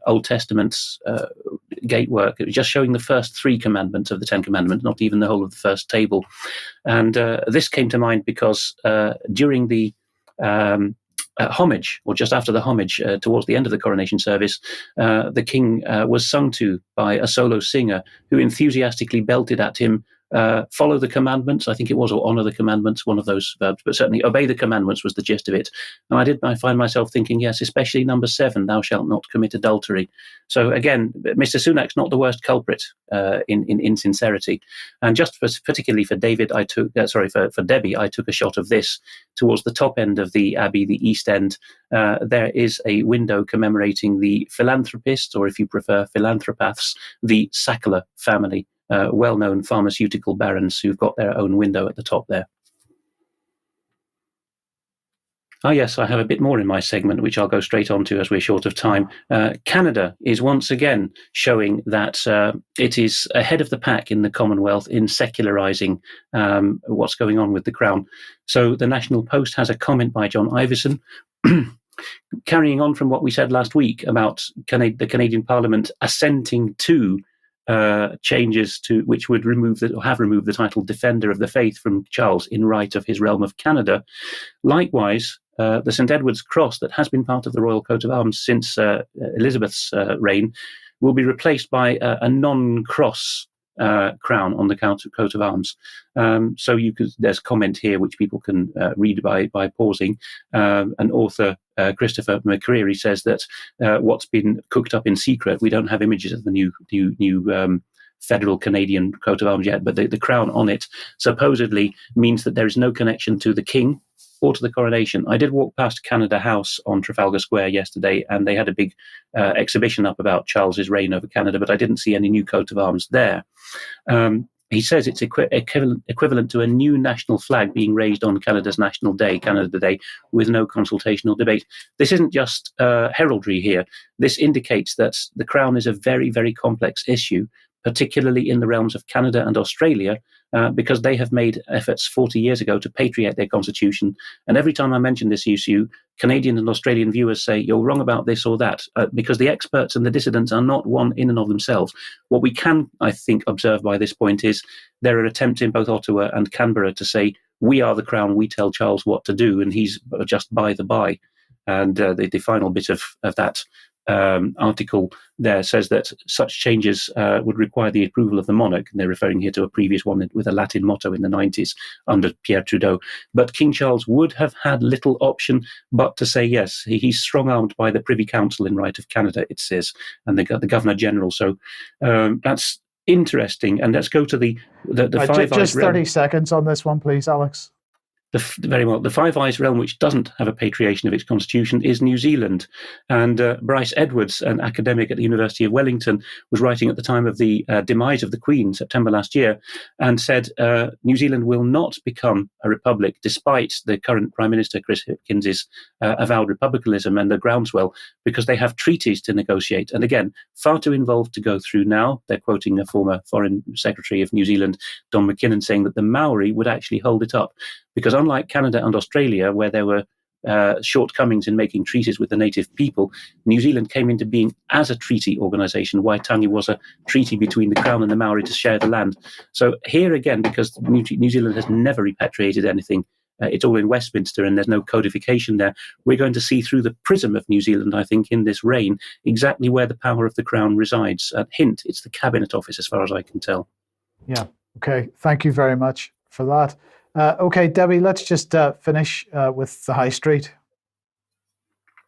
Old Testament gatework, just showing the first 3 commandments of the 10 Commandments, not even the whole of the first table. And this came to mind because during the homage, or just after the homage, towards the end of the coronation service, the king was sung to by a solo singer who enthusiastically belted at him, follow the commandments, I think it was, or honor the commandments, one of those verbs, but certainly obey the commandments was the gist of it. And I find myself thinking, yes, especially number 7, thou shalt not commit adultery. So again, Mr. Sunak's not the worst culprit in insincerity. And just particularly for David, for Debi, I took a shot of this towards the top end of the Abbey, the east end. There is a window commemorating the philanthropists, or if you prefer, philanthropaths, the Sackler family. Well-known pharmaceutical barons who've got their own window at the top there. Oh, yes, I have a bit more in my segment, which I'll go straight on to as we're short of time. Canada is once again showing that it is ahead of the pack in the Commonwealth in secularising what's going on with the Crown. So the National Post has a comment by John Ivison, carrying on from what we said last week about the Canadian Parliament assenting to changes to which would have removed the title Defender of the Faith from Charles in right of his realm of Canada. Likewise, the St Edward's Cross that has been part of the Royal Coat of Arms since Elizabeth's reign will be replaced by a non-cross crown on the coat of arms. So there's comment here which people can read by pausing. An author, Christopher McCreary, says that what's been cooked up in secret, we don't have images of the new federal Canadian coat of arms yet, but the crown on it supposedly means that there is no connection to the king or to the coronation. I did walk past Canada House on Trafalgar Square yesterday, and they had a big exhibition up about Charles's reign over Canada, but I didn't see any new coat of arms there. He says it's equivalent to a new national flag being raised on Canada's National Day, Canada Day, with no consultation or debate. This isn't just heraldry here. This indicates that the Crown is a very, very complex issue, particularly in the realms of Canada and Australia, because they have made efforts 40 years ago to patriate their constitution. And every time I mention this issue, Canadian and Australian viewers say, you're wrong about this or that, because the experts and the dissidents are not one in and of themselves. What we can, I think, observe by this point is there are attempts in both Ottawa and Canberra to say, we are the Crown, we tell Charles what to do, and he's just by the by. And the final bit of that article there says that such changes would require the approval of the monarch, and they're referring here to a previous one with a Latin motto in the 90s under Pierre Trudeau. But King Charles would have had little option but to say yes. He's strong-armed by the Privy Council in right of Canada, it says, and the Governor-General. So that's interesting. And let's go to the Five Eyes. Just 30 seconds on this one, please, Alex. Very well. The Five Eyes realm, which doesn't have a patriation of its constitution, is New Zealand. And Bryce Edwards, an academic at the University of Wellington, was writing at the time of the demise of the Queen, September last year, and said New Zealand will not become a republic despite the current Prime Minister, Chris Hipkins's avowed republicanism and the groundswell, because they have treaties to negotiate. And again, far too involved to go through now. They're quoting a former Foreign Secretary of New Zealand, Don McKinnon, saying that the Maori would actually hold it up. Because unlike Canada and Australia, where there were shortcomings in making treaties with the native people, New Zealand came into being as a treaty organisation. Waitangi was a treaty between the Crown and the Maori to share the land. So here again, because New Zealand has never repatriated anything, it's all in Westminster and there's no codification there, we're going to see through the prism of New Zealand, I think, in this reign, exactly where the power of the Crown resides. Hint, it's the Cabinet Office, as far as I can tell. Yeah, okay. Thank you very much for that. Okay, Debbie, let's just finish with the High Street.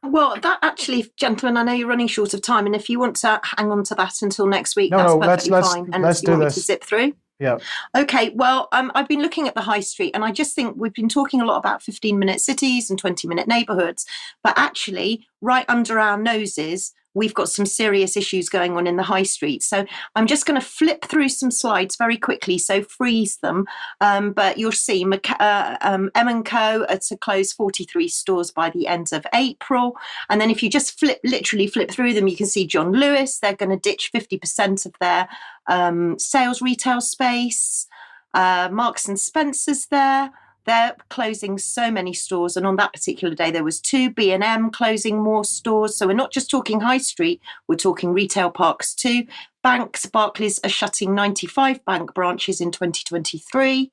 Well, that actually, gentlemen, I know you're running short of time, and if you want to hang on to that until next week, that's perfectly fine. And let's you want do me to zip through? Yeah. Okay, well, I've been looking at the High Street, and I just think we've been talking a lot about 15-minute cities and 20-minute neighbourhoods, but actually, right under our noses, we've got some serious issues going on in the High Street. So I'm just going to flip through some slides very quickly, so freeze them. But you'll see M&Co are to close 43 stores by the end of April. And then if you just literally flip through them, you can see John Lewis, they're going to ditch 50% of their sales retail space. Marks and Spencer's there. They're closing so many stores, and on that particular day there was 2. B&M closing more stores. So we're not just talking High Street, we're talking retail parks too. Banks, Barclays are shutting 95 bank branches in 2023.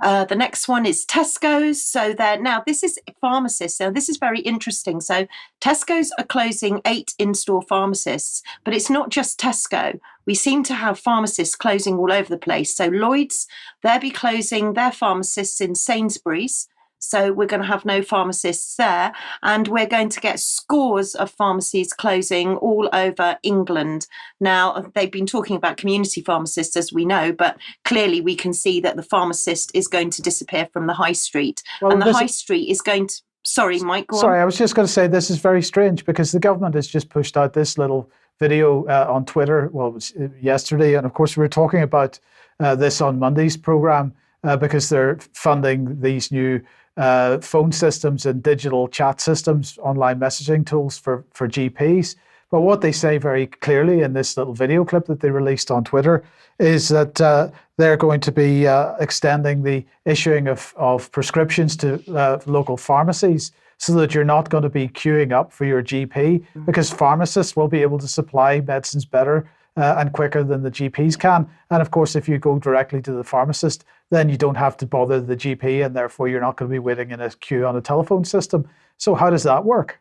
The next one is Tesco's. So now this is pharmacists. So this is very interesting. So Tesco's are closing 8 in-store pharmacists, but it's not just Tesco. We seem to have pharmacists closing all over the place. So Lloyd's, they'll be closing their pharmacists in Sainsbury's. So we're going to have no pharmacists there. And we're going to get scores of pharmacies closing all over England. Now, they've been talking about community pharmacists, as we know, but clearly we can see that the pharmacist is going to disappear from the High Street. Well, and the High Street is going to... Sorry, Mike, go on. Sorry, I was just going to say this is very strange because the government has just pushed out this little video on Twitter, well, it was yesterday. And of course, we were talking about this on Monday's programme. because they're funding these new phone systems and digital chat systems, online messaging tools for GPs. But what they say very clearly in this little video clip that they released on Twitter is that they're going to be extending the issuing of prescriptions to local pharmacies, so that you're not going to be queuing up for your GP, because pharmacists will be able to supply medicines better and quicker than the GPs can. And of course, if you go directly to the pharmacist, then you don't have to bother the GP, and therefore you're not going to be waiting in a queue on a telephone system. So how does that work?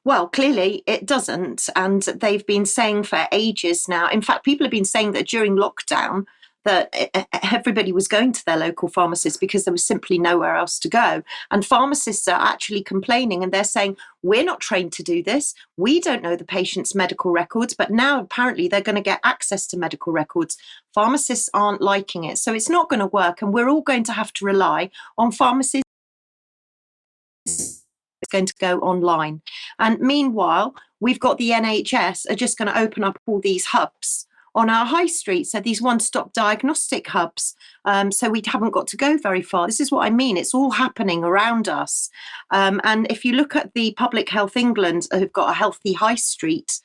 Well, clearly it doesn't. And they've been saying for ages now. In fact, people have been saying that during lockdown, that everybody was going to their local pharmacist because there was simply nowhere else to go. And pharmacists are actually complaining, and they're saying, we're not trained to do this. We don't know the patient's medical records, but now apparently they're going to get access to medical records. Pharmacists aren't liking it. So it's not going to work. And we're all going to have to rely on pharmacies going to go online. And meanwhile, we've got the NHS are just going to open up all these hubs on our high street. So these one-stop diagnostic hubs. So we haven't got to go very far. This is what I mean. It's all happening around us. And if you look at the Public Health England, who've got a Healthy High Street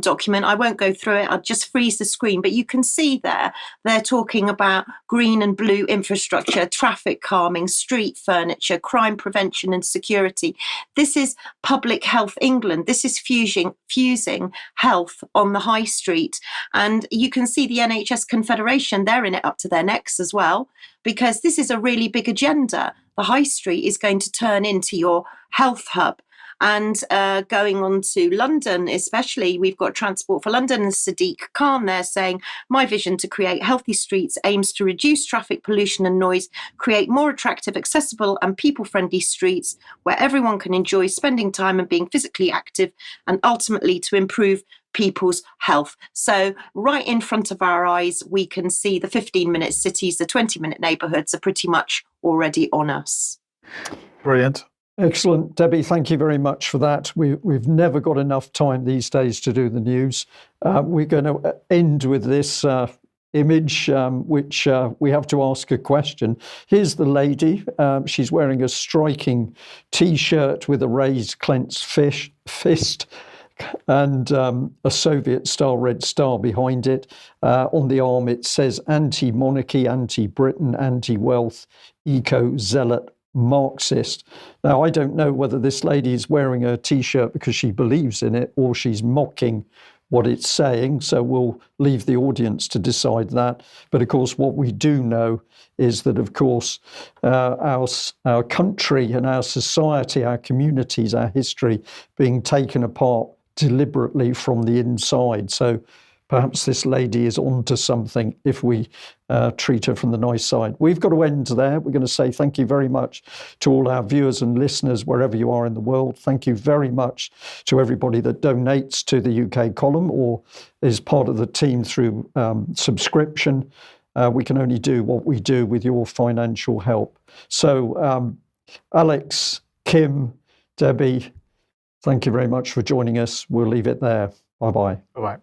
document, I won't go through it. I'll just freeze the screen. But you can see there, they're talking about green and blue infrastructure, traffic calming, street furniture, crime prevention and security. This is Public Health England. This is fusing health on the high street. And you can see the NHS Confederation, they're in it up to their necks as well, because this is a really big agenda. The high street is going to turn into your health hub. And going on to London, especially, we've got Transport for London and Sadiq Khan there saying, my vision to create healthy streets aims to reduce traffic pollution and noise, create more attractive, accessible and people-friendly streets where everyone can enjoy spending time and being physically active, and ultimately to improve people's health. So right in front of our eyes, we can see the 15-minute cities, the 20-minute neighbourhoods are pretty much already on us. Brilliant. Excellent. Debbie, thank you very much for that. We've never got enough time these days to do the news. We're going to end with this image, which we have to ask a question. Here's the lady. She's wearing a striking T-shirt with a raised clenched fist and a Soviet-style red star behind it. On the arm it says anti-monarchy, anti-Britain, anti-wealth, eco-zealot, Marxist. Now, I don't know whether this lady is wearing a T-shirt because she believes in it or she's mocking what it's saying, so we'll leave the audience to decide that. But of course, what we do know is that, of course, our country and our society, our communities, our history being taken apart deliberately from the inside. So perhaps this lady is onto something if we treat her from the nice side. We've got to end there. We're going to say thank you very much to all our viewers and listeners wherever you are in the world. Thank you very much to everybody that donates to the UK column or is part of the team through subscription. We can only do what we do with your financial help. So Alex, Kim, Debbie, thank you very much for joining us. We'll leave it there. Bye-bye. Bye-bye.